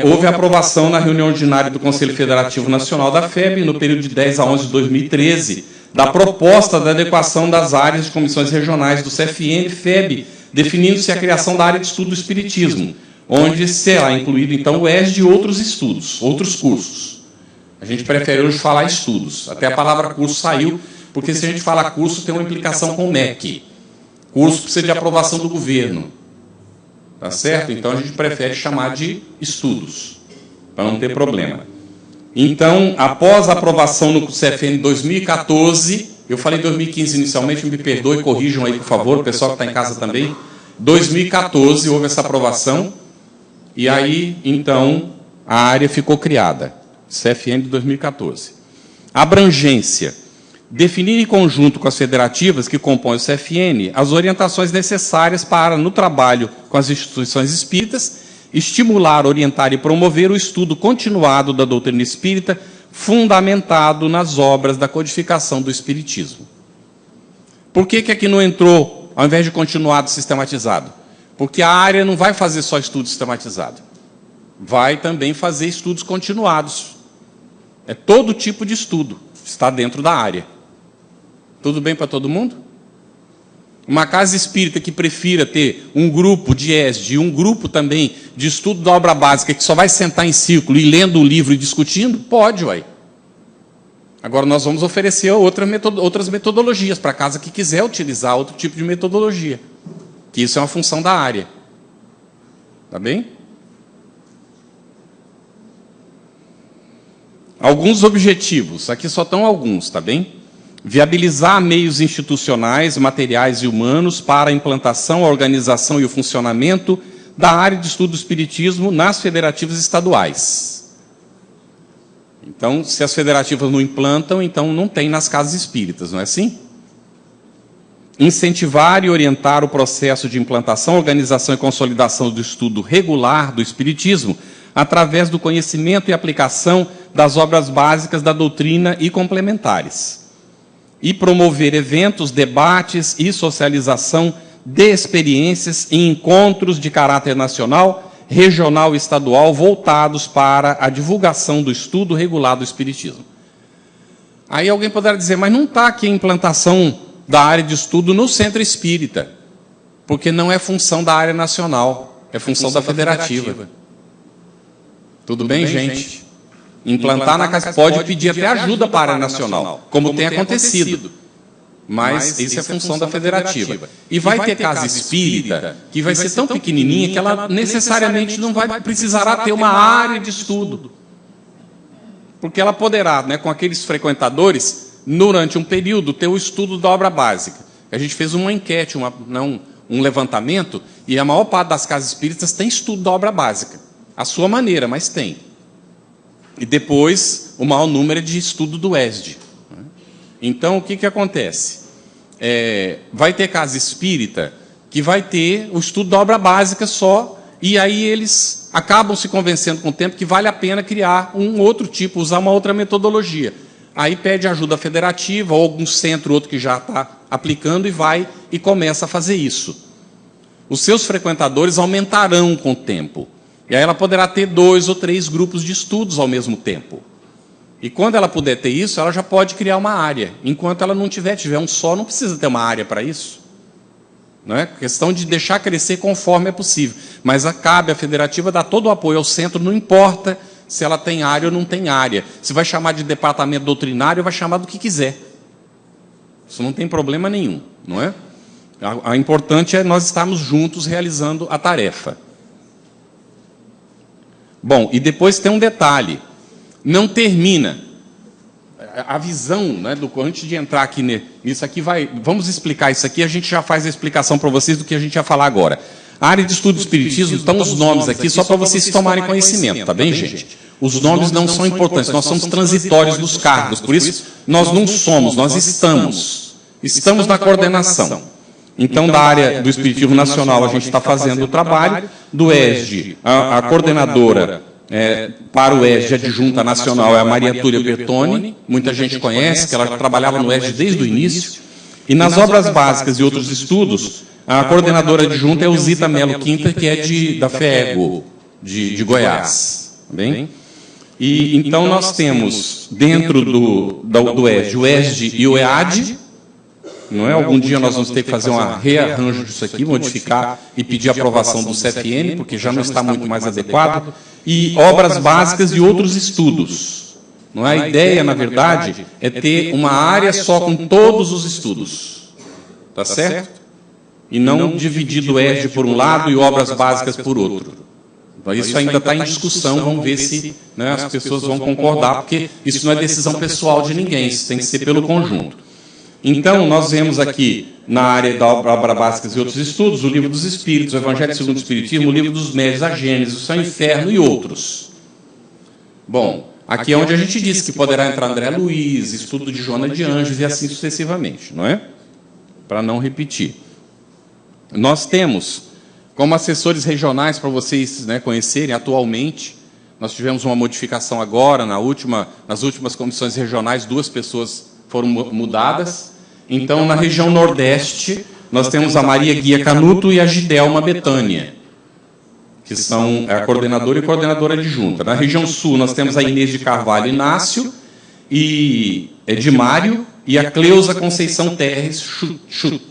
Houve a aprovação na reunião ordinária do Conselho Federativo Nacional da FEB, no período de 10 a 11 de 2013, da proposta da adequação das áreas de comissões regionais do CFN e FEB, definindo-se a criação da área de estudo do Espiritismo, onde será incluído, então, o ESD e outros estudos, outros cursos. A gente prefere hoje falar estudos. Até a palavra curso saiu, porque se a gente fala curso, tem uma implicação com o MEC. Curso precisa de aprovação do governo. Tá certo? Então, a gente prefere chamar de estudos, para não ter problema. Então, após a aprovação no CFN 2014, eu falei 2015 inicialmente, me perdoe, corrijam aí, por favor, o pessoal que está em casa também. 2014 houve essa aprovação, e aí, então, a área ficou criada. CFN de 2014. Abrangência. Definir em conjunto com as federativas que compõem o CFN as orientações necessárias para, no trabalho com as instituições espíritas, estimular, orientar e promover o estudo continuado da doutrina espírita, fundamentado nas obras da codificação do Espiritismo. Por que aqui não entrou, ao invés de continuado, sistematizado? Porque a área não vai fazer só estudo sistematizado. Vai também fazer estudos continuados. É todo tipo de estudo, está dentro da área. Tudo bem para todo mundo? Uma casa espírita que prefira ter um grupo de ESD e um grupo também de estudo da obra básica, que só vai sentar em círculo e lendo um livro e discutindo, pode, uai. Agora, nós vamos oferecer outras metodologias para a casa que quiser utilizar outro tipo de metodologia, que isso é uma função da área. Tá bem? Alguns objetivos, aqui só estão alguns, tá bem? Viabilizar meios institucionais, materiais e humanos para a implantação, a organização e o funcionamento da área de estudo do Espiritismo nas federativas estaduais. Então, se as federativas não implantam, então não tem nas casas espíritas, não é assim? Incentivar e orientar o processo de implantação, organização e consolidação do estudo regular do Espiritismo através do conhecimento e aplicação das obras básicas da doutrina e complementares. E promover eventos, debates e socialização de experiências e encontros de caráter nacional, regional e estadual voltados para a divulgação do estudo regular do Espiritismo. Aí alguém poderá dizer, mas não está aqui a implantação da área de estudo no centro espírita, porque não é função da área nacional, é função da federativa. Tudo bem, gente? Implantar na casa pode pedir até ajuda para a área nacional, como tem acontecido. Mas isso é função da federativa. E vai ter casa espírita que vai ser tão pequenininha que ela necessariamente não vai precisará ter uma área de estudo. Porque ela poderá, né, com aqueles frequentadores, durante um período, ter o estudo da obra básica. A gente fez uma enquete, um levantamento, e a maior parte das casas espíritas tem estudo da obra básica. A sua maneira, mas tem. E depois, o maior número é de estudo do ESD. Então, o que acontece? Vai ter casa espírita que vai ter o estudo da obra básica só, e aí eles acabam se convencendo com o tempo que vale a pena criar um outro tipo, usar uma outra metodologia. Aí pede ajuda federativa, ou algum centro, outro que já está aplicando, e vai e começa a fazer isso. Os seus frequentadores aumentarão com o tempo. E aí ela poderá ter 2 ou 3 grupos de estudos ao mesmo tempo. E quando ela puder ter isso, ela já pode criar uma área. Enquanto ela não tiver um só, não precisa ter uma área para isso. Não é questão de deixar crescer conforme é possível. Mas cabe à federativa dar todo o apoio ao centro, não importa se ela tem área ou não tem área. Se vai chamar de departamento doutrinário, vai chamar do que quiser. Isso não tem problema nenhum, não é? A importante é nós estarmos juntos realizando a tarefa. Bom, e depois tem um detalhe. Não termina. A visão, né, antes de entrar aqui nisso aqui, vamos explicar isso aqui, a gente já faz a explicação para vocês do que a gente vai falar agora. A área de estudo do espiritismo, estão os nomes aqui só para vocês tomarem conhecimento, tá bem, gente? Os nomes não são importantes, nós somos transitórios dos cargos, por isso nós não somos, nós estamos. Estamos na coordenação. Então, da área do Espiritismo Nacional, a gente está fazendo o trabalho, do ESG, a coordenadora para o ESG adjunta nacional é a Maria Túlia Bertoni, muita gente conhece, que ela trabalhava no ESG desde o início, e nas obras básicas e outros estudos, a coordenadora adjunta é o Zita Melo Quinter, que é da FEGO, de Goiás. Tá bem? E, então, nós temos, dentro do ESG, o ESG e o EAD, não é? Algum dia nós vamos ter que fazer um rearranjo disso aqui, modificar e pedir aprovação do CFN, porque já não está muito mais adequado, e obras básicas e outros estudos. Não é? A ideia, na verdade, é ter uma área só com todos os estudos. Tá certo? E não dividir o ESG por um lado e obras básicas por outro. Isso ainda está em discussão, vamos ver se, né, as pessoas vão concordar, porque isso não é decisão pessoal de ninguém, isso tem que ser pelo conjunto. Então, nós vemos aqui, na área da obra básicas e outros estudos, o Livro dos Espíritos, o Evangelho segundo o Espiritismo, o Livro dos Médios, a Gênesis, o Céu e o Inferno e outros. Bom, aqui é onde a gente diz que poderá entrar André Luiz, estudo de Joana de Anjos e assim sucessivamente, não é? Para não repetir. Nós temos, como assessores regionais, para vocês, né, conhecerem, atualmente, nós tivemos uma modificação agora, nas últimas comissões regionais, 2 pessoas foram mudadas. Então, na região Nordeste, nós temos a Maria Guia Canuto e a Gidelma Betânia, que são a coordenadora e coordenadora adjunta. Na região Sul, nós temos a Inês de Carvalho Inácio e Edmário e a Cleusa Conceição Terres Chut.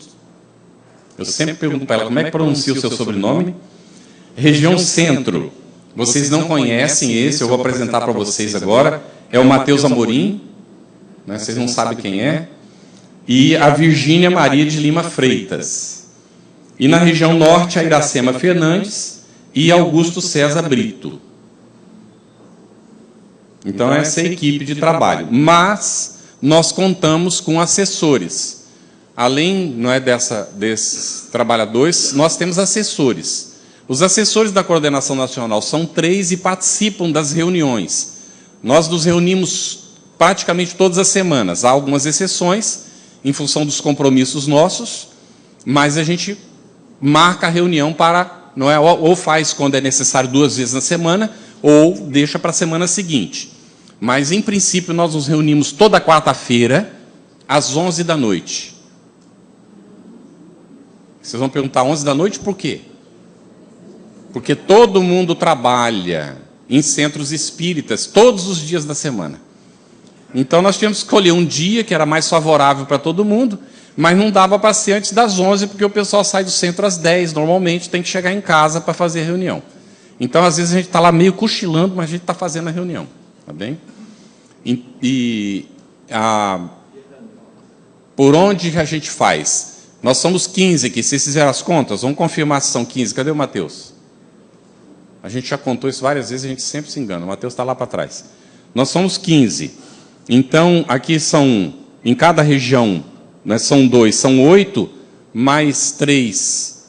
Eu sempre pergunto para ela como é que pronuncia o seu sobrenome. Região Centro, vocês não conhecem esse, eu vou apresentar para vocês agora. É o Matheus Amorim. Né, vocês não sabem quem é, e a Virgínia Maria de Lima Freitas. E na região norte, a Iracema Fernandes e Augusto César Brito. Então, essa é a equipe de trabalho. Mas nós contamos com assessores. Além, não é, desses trabalhadores, nós temos assessores. Os assessores da Coordenação Nacional são 3 e participam das reuniões. Nós nos reunimos praticamente todas as semanas. Há algumas exceções, em função dos compromissos nossos, mas a gente marca a reunião para, não é, ou faz quando é necessário 2 vezes na semana, ou deixa para a semana seguinte. Mas, em princípio, nós nos reunimos toda quarta-feira, às 11 da noite. Vocês vão perguntar, 11 da noite por quê? Porque todo mundo trabalha em centros espíritas, todos os dias da semana. Então, nós tínhamos que escolher um dia que era mais favorável para todo mundo, mas não dava para ser antes das 11, porque o pessoal sai do centro às 10, normalmente tem que chegar em casa para fazer a reunião. Então, às vezes, a gente está lá meio cochilando, mas a gente está fazendo a reunião. Tá bem? Por onde a gente faz? Nós somos 15 aqui, vocês fizeram as contas? Vamos confirmar se são 15. Cadê o Matheus? A gente já contou isso várias vezes, a gente sempre se engana. O Matheus está lá para trás. Nós somos 15. Então, aqui são, em cada região, né, são 2, são 8, mais 3,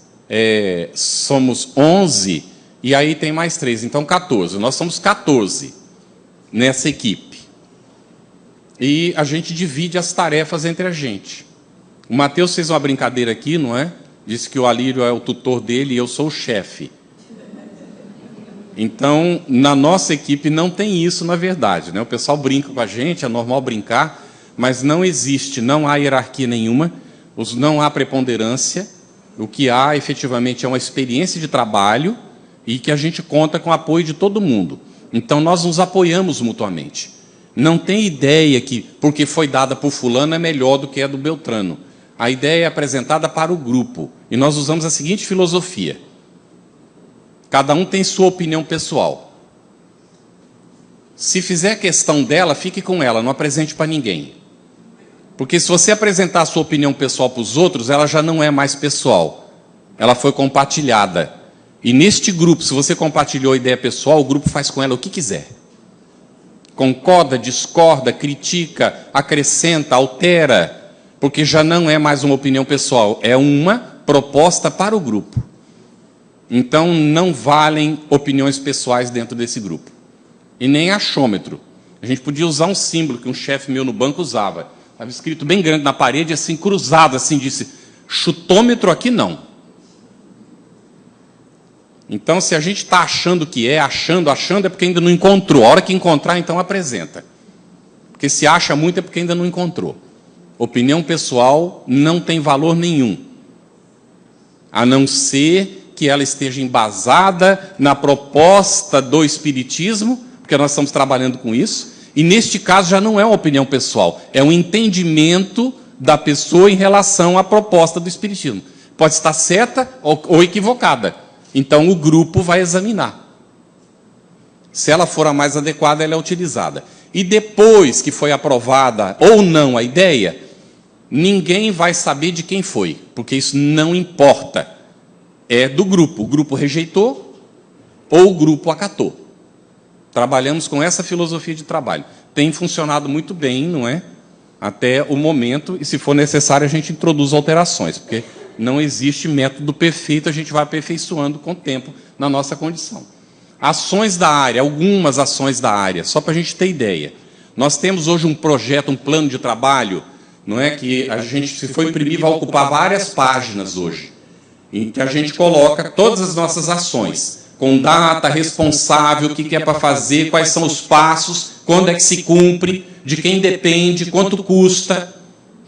somos 11, e aí tem mais 3, então 14. Nós somos 14 nessa equipe. E a gente divide as tarefas entre a gente. O Matheus fez uma brincadeira aqui, não é? Disse que o Alírio é o tutor dele e eu sou o chefe. Então, na nossa equipe não tem isso, na verdade, né? O pessoal brinca com a gente, é normal brincar, mas não existe, não há hierarquia nenhuma, não há preponderância. O que há, efetivamente, é uma experiência de trabalho e que a gente conta com o apoio de todo mundo. Então, nós nos apoiamos mutuamente. Não tem ideia que, porque foi dada por fulano, é melhor do que a do Beltrano. a ideia é apresentada para o grupo. E nós usamos a seguinte filosofia. Cada um tem sua opinião pessoal. Se fizer questão dela, fique com ela, não apresente para ninguém. Porque se você apresentar a sua opinião pessoal para os outros, ela já não é mais pessoal. Ela foi compartilhada. E neste grupo, se você compartilhou a ideia pessoal, o grupo faz com ela o que quiser. Concorda, discorda, critica, acrescenta, altera, porque já não é mais uma opinião pessoal, é uma proposta para o grupo. Então, não valem opiniões pessoais dentro desse grupo. E nem achômetro. A gente podia usar um símbolo que um chefe meu no banco usava. Estava escrito bem grande na parede, assim, cruzado, assim, disse, chutômetro aqui não. Então, se a gente está achando que é, achando, é porque ainda não encontrou. A hora que encontrar, então apresenta. Porque se acha muito é porque ainda não encontrou. Opinião pessoal não tem valor nenhum. A não ser que ela esteja embasada na proposta do Espiritismo, porque nós estamos trabalhando com isso, e neste caso já não é uma opinião pessoal, é um entendimento da pessoa em relação à proposta do Espiritismo. Pode estar certa ou equivocada. Então, o grupo vai examinar. Se ela for a mais adequada, ela é utilizada. E depois que foi aprovada ou não a ideia, ninguém vai saber de quem foi, porque isso não importa. É do grupo. O grupo rejeitou ou o grupo acatou. Trabalhamos com essa filosofia de trabalho. Tem funcionado muito bem, não é? Até o momento, e se for necessário, a gente introduz alterações, porque não existe método perfeito, a gente vai aperfeiçoando com o tempo na nossa condição. Ações da área, algumas ações da área, só para a gente ter ideia. Nós temos hoje um projeto, um plano de trabalho, não é, que a gente, se for imprimir, vai ocupar várias páginas hoje, em que a gente coloca todas as nossas ações, com data, responsável, o que é para fazer, quais são os passos, quando é que se cumpre, de quem depende, quanto custa,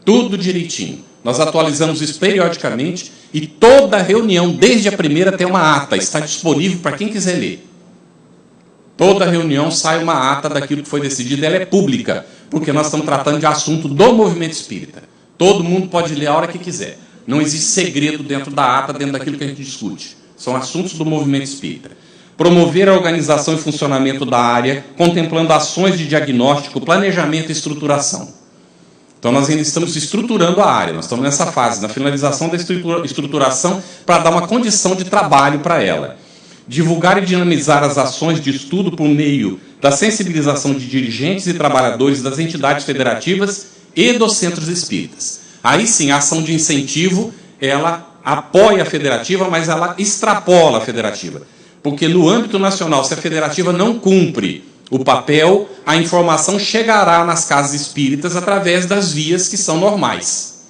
tudo direitinho. Nós atualizamos isso periodicamente e toda reunião, desde a primeira, tem uma ata, está disponível para quem quiser ler. Toda reunião sai uma ata daquilo que foi decidido, ela é pública, porque nós estamos tratando de assunto do movimento espírita. Todo mundo pode ler a hora que quiser. Não existe segredo dentro da ata, dentro daquilo que a gente discute. São assuntos do movimento espírita. Promover a organização e funcionamento da área, contemplando ações de diagnóstico, planejamento e estruturação. Então, nós ainda estamos estruturando a área, nós estamos nessa fase, na finalização da estruturação, para dar uma condição de trabalho para ela. Divulgar e dinamizar as ações de estudo por meio da sensibilização de dirigentes e trabalhadores das entidades federativas e dos centros espíritas. Aí sim, a ação de incentivo, ela apoia a federativa, mas ela extrapola a federativa. Porque no âmbito nacional, se a federativa não cumpre o papel, a informação chegará nas casas espíritas através das vias que são normais.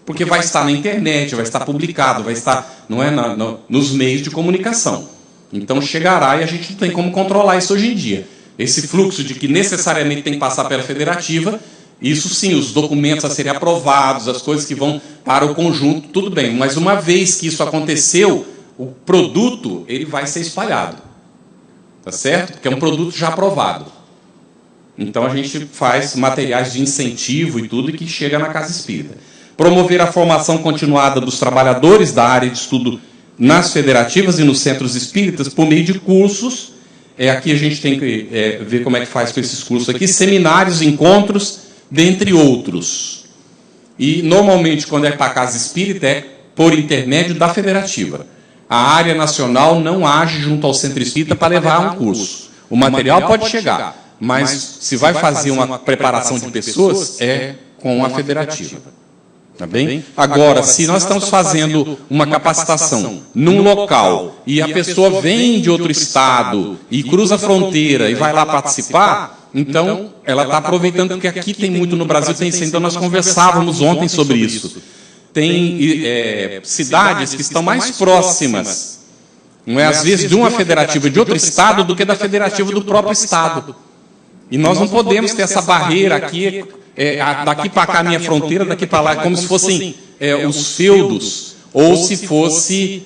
Porque vai estar na internet, vai estar publicado, vai estar, não é, nos meios de comunicação. Então chegará e a gente não tem como controlar isso hoje em dia. Esse fluxo de que necessariamente tem que passar pela federativa, isso sim, os documentos a serem aprovados, as coisas que vão para o conjunto, tudo bem. Mas uma vez que isso aconteceu, o produto ele vai ser espalhado. Tá certo? Porque é um produto já aprovado. Então, a gente faz materiais de incentivo e tudo que chega na casa espírita. Promover a formação continuada dos trabalhadores da área de estudo nas federativas e nos centros espíritas por meio de cursos. Aqui a gente tem que ver como é que faz com esses cursos aqui. Seminários, encontros, dentre outros. E, normalmente, quando é para a casa espírita, é por intermédio da federativa. A área nacional não age junto ao centro espírita para levar um curso. O material pode chegar, mas se vai fazer uma preparação de pessoas, é com a federativa. Tá bem? Agora, se nós estamos fazendo uma capacitação num local e a pessoa vem de outro estado e cruza a fronteira e vai lá participar, então ela está aproveitando, porque aqui tem muito no Brasil, tem isso. Então nós conversávamos ontem sobre isso. Tem cidades que estão mais próximas, não é, às vezes, de uma federativa de outro estado do que da federativa do próprio estado. E nós não podemos ter essa barreira aqui, daqui para cá a minha fronteira, daqui para lá, como se fossem os feudos, ou se fosse,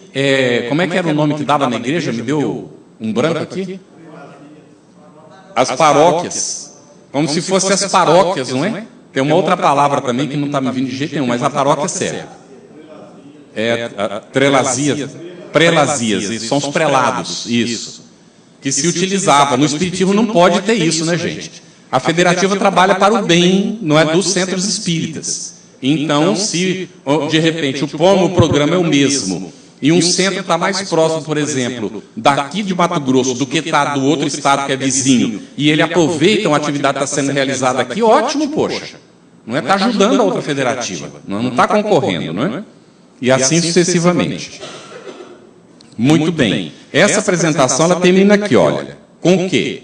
como é que era o nome que dava na igreja? Me deu um branco aqui? As paróquias. Como se fossem as paróquias, não é? Tem uma outra palavra também que não está me vindo de jeito nenhum, mas a paróquia serve. Prelazias, isso, são os prelados, isso. Que se utilizava. No Espiritismo não pode ter isso, né, gente? A federativa trabalha para o bem, não é dos centros espíritas. Então, se de repente o programa é o mesmo, e um centro está mais próximo, por exemplo, daqui de Mato Grosso, do que está do outro estado que é vizinho, e ele aproveita uma atividade que está sendo realizada aqui, ótimo, poxa. Não é? Está ajudando a outra federativa, não está concorrendo, não é? E assim sucessivamente. Muito bem. Essa apresentação ela termina aqui, olha. Com o quê?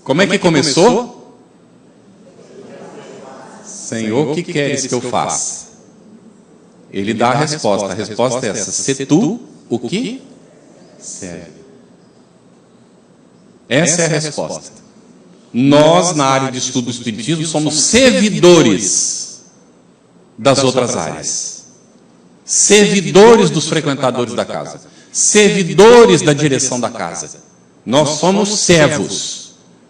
Como é que começou? Senhor, o que queres que eu faça? Ele dá a resposta. A resposta é essa: se tu o que serve. Essa é a resposta. Nós, na área de estudo do Espiritismo, somos servidores das outras áreas. Servidores dos frequentadores da casa. Servidores da direção da casa. Nós somos servos.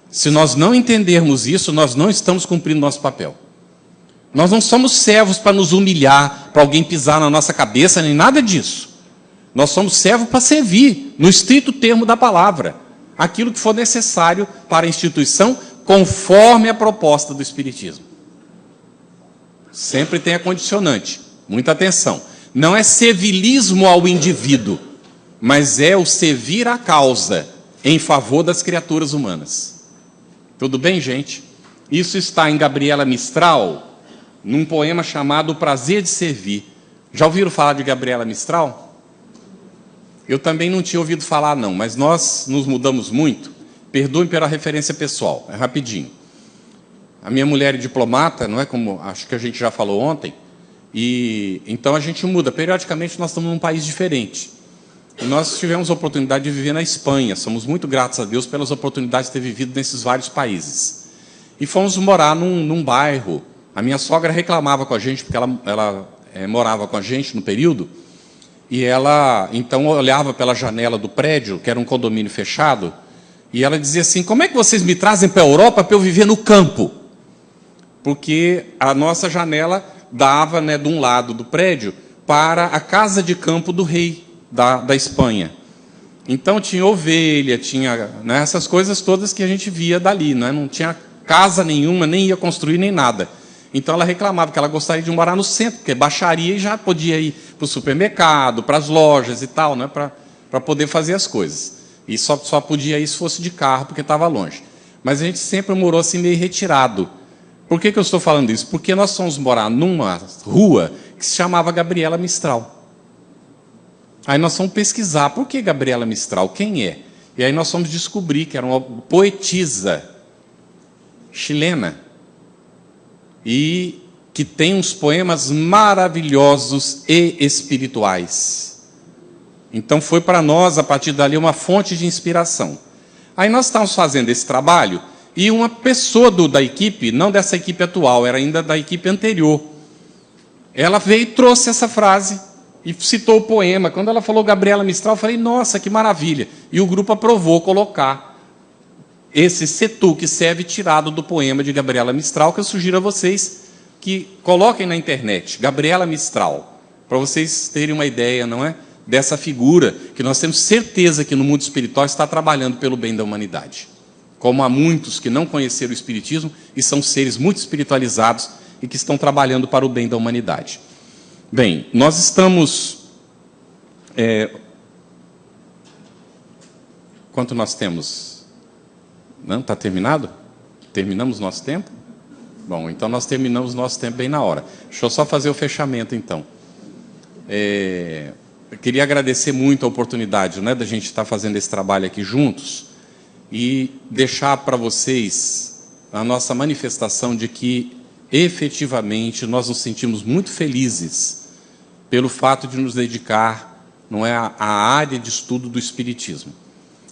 Se nós não entendermos isso, nós não estamos cumprindo nosso papel. Nós não somos servos para nos humilhar, para alguém pisar na nossa cabeça, nem nada disso. Nós somos servos para servir, no estrito termo da palavra, aquilo que for necessário para a instituição, conforme a proposta do Espiritismo. Sempre tem a condicionante, muita atenção. Não é servilismo ao indivíduo, mas é o servir à causa em favor das criaturas humanas. Tudo bem, gente? Isso está em Gabriela Mistral, num poema chamado O Prazer de Servir. Já ouviram falar de Gabriela Mistral? Eu também não tinha ouvido falar, não, mas nós nos mudamos muito. Perdoem pela referência pessoal, é rapidinho. A minha mulher é diplomata, não é como acho que a gente já falou ontem, e então a gente muda. Periodicamente nós estamos num país diferente. E nós tivemos a oportunidade de viver na Espanha. Somos muito gratos a Deus pelas oportunidades de ter vivido nesses vários países. E fomos morar num bairro. A minha sogra reclamava com a gente, porque ela morava com a gente no período, e ela então olhava pela janela do prédio, que era um condomínio fechado, e ela dizia assim: como é que vocês me trazem para a Europa para eu viver no campo? Porque a nossa janela dava, né, de um lado do prédio para a casa de campo do rei da Espanha. Então tinha ovelha, tinha, né, essas coisas todas que a gente via dali, né? Não tinha casa nenhuma, nem ia construir nem nada. Então ela reclamava que ela gostaria de morar no centro, porque baixaria e já podia ir para o supermercado, para as lojas e tal, né, para poder fazer as coisas. E só podia ir se fosse de carro, porque estava longe. Mas a gente sempre morou assim meio retirado. Por que eu estou falando isso? Porque nós fomos morar numa rua que se chamava Gabriela Mistral. Aí nós fomos pesquisar, por que Gabriela Mistral? Quem é? E aí nós fomos descobrir que era uma poetisa chilena e que tem uns poemas maravilhosos e espirituais. Então foi para nós, a partir dali, uma fonte de inspiração. Aí nós estávamos fazendo esse trabalho e uma pessoa da equipe, não dessa equipe atual, era ainda da equipe anterior, ela veio e trouxe essa frase e citou o poema. Quando ela falou Gabriela Mistral, eu falei: nossa, que maravilha. E o grupo aprovou colocar esse setu que serve tirado do poema de Gabriela Mistral, que eu sugiro a vocês que coloquem na internet, Gabriela Mistral, para vocês terem uma ideia, não é, dessa figura que nós temos certeza que no mundo espiritual está trabalhando pelo bem da humanidade. Como há muitos que não conheceram o Espiritismo e são seres muito espiritualizados e que estão trabalhando para o bem da humanidade. Bem, nós estamos... Quanto nós temos? Não? Está terminado? Terminamos nosso tempo? Bom, então nós terminamos nosso tempo bem na hora. Deixa eu só fazer o fechamento, então. Eu queria agradecer muito a oportunidade, né, da gente estar fazendo esse trabalho aqui juntos e deixar para vocês a nossa manifestação de que, efetivamente, nós nos sentimos muito felizes pelo fato de nos dedicar, não é, à área de estudo do Espiritismo.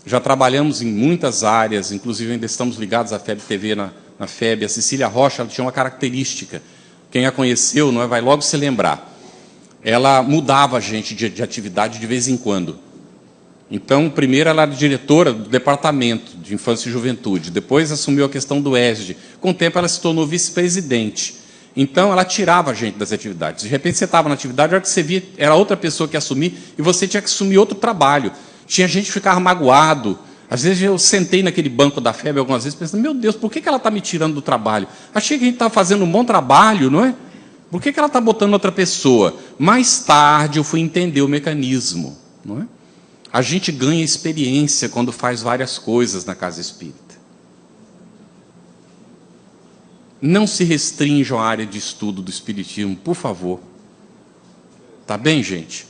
Já trabalhamos em muitas áreas, inclusive ainda estamos ligados à FEB TV na FEB. A Cecília Rocha, ela tinha uma característica, quem a conheceu, não é, vai logo se lembrar. Ela mudava a gente de atividade de vez em quando. Então, primeiro ela era diretora do departamento de infância e juventude, depois assumiu a questão do ESD. Com o tempo ela se tornou vice-presidente. Então ela tirava a gente das atividades. De repente você estava na atividade, a hora que você via, era outra pessoa que ia assumir, e você tinha que assumir outro trabalho. Tinha gente que ficava magoado. Às vezes eu sentei naquele banco da FEB algumas vezes pensando, meu Deus, por que ela está me tirando do trabalho? Achei que a gente estava fazendo um bom trabalho, não é? Por que ela está botando outra pessoa? Mais tarde eu fui entender o mecanismo, não é? A gente ganha experiência quando faz várias coisas na casa espírita. Não se restringam à área de estudo do espiritismo, por favor. Tá bem, gente?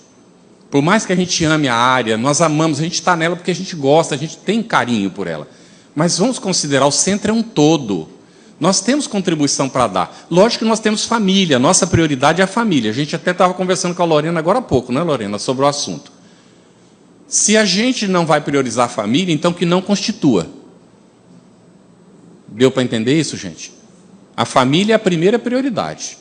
Por mais que a gente ame a área, nós amamos, a gente está nela porque a gente gosta, a gente tem carinho por ela. Mas vamos considerar, o centro é um todo. Nós temos contribuição para dar. Lógico que nós temos família, nossa prioridade é a família. A gente até estava conversando com a Lorena agora há pouco, não é, Lorena, sobre o assunto. Se a gente não vai priorizar a família, então que não constitua. Deu para entender isso, gente? A família é a primeira prioridade.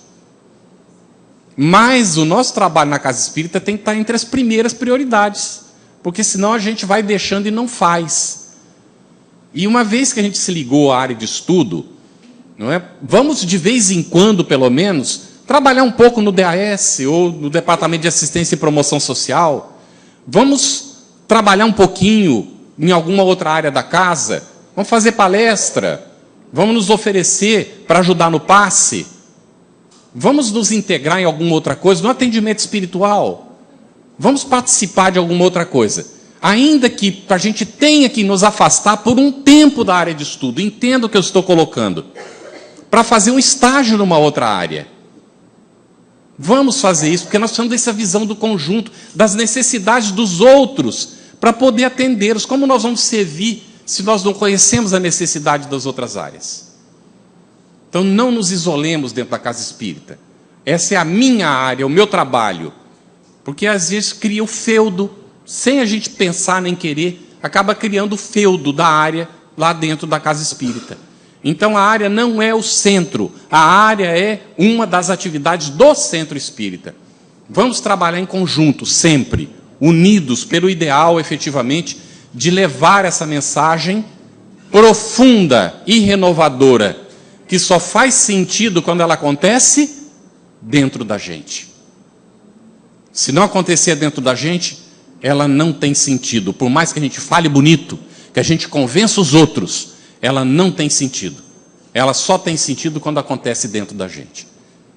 Mas o nosso trabalho na casa espírita tem que estar entre as primeiras prioridades, porque senão a gente vai deixando e não faz. E uma vez que a gente se ligou à área de estudo, não é? Vamos de vez em quando, pelo menos, trabalhar um pouco no DAS ou no Departamento de Assistência e Promoção Social. Vamos trabalhar um pouquinho em alguma outra área da casa. Vamos fazer palestra. Vamos nos oferecer para ajudar no passe. Vamos nos integrar em alguma outra coisa, no atendimento espiritual. Vamos participar de alguma outra coisa. Ainda que a gente tenha que nos afastar por um tempo da área de estudo, entenda o que eu estou colocando, para fazer um estágio numa outra área. Vamos fazer isso, porque nós precisamos dessa visão do conjunto, das necessidades dos outros, para poder atendê-los. Como nós vamos servir se nós não conhecemos a necessidade das outras áreas? Então, não nos isolemos dentro da casa espírita. Essa é a minha área, o meu trabalho. Porque, às vezes, cria o feudo, sem a gente pensar nem querer, acaba criando o feudo da área lá dentro da casa espírita. Então, a área não é o centro, a área é uma das atividades do centro espírita. Vamos trabalhar em conjunto, sempre, unidos pelo ideal, efetivamente, de levar essa mensagem profunda e renovadora, que só faz sentido quando ela acontece dentro da gente. Se não acontecer dentro da gente, ela não tem sentido. Por mais que a gente fale bonito, que a gente convença os outros, ela não tem sentido. Ela só tem sentido quando acontece dentro da gente.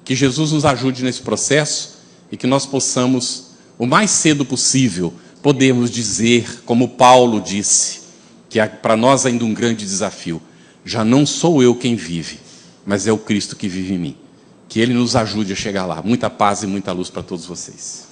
Que Jesus nos ajude nesse processo e que nós possamos, o mais cedo possível, podermos dizer, como Paulo disse, que é para nós ainda um grande desafio: já não sou eu quem vive, mas é o Cristo que vive em mim. Que Ele nos ajude a chegar lá. Muita paz e muita luz para todos vocês.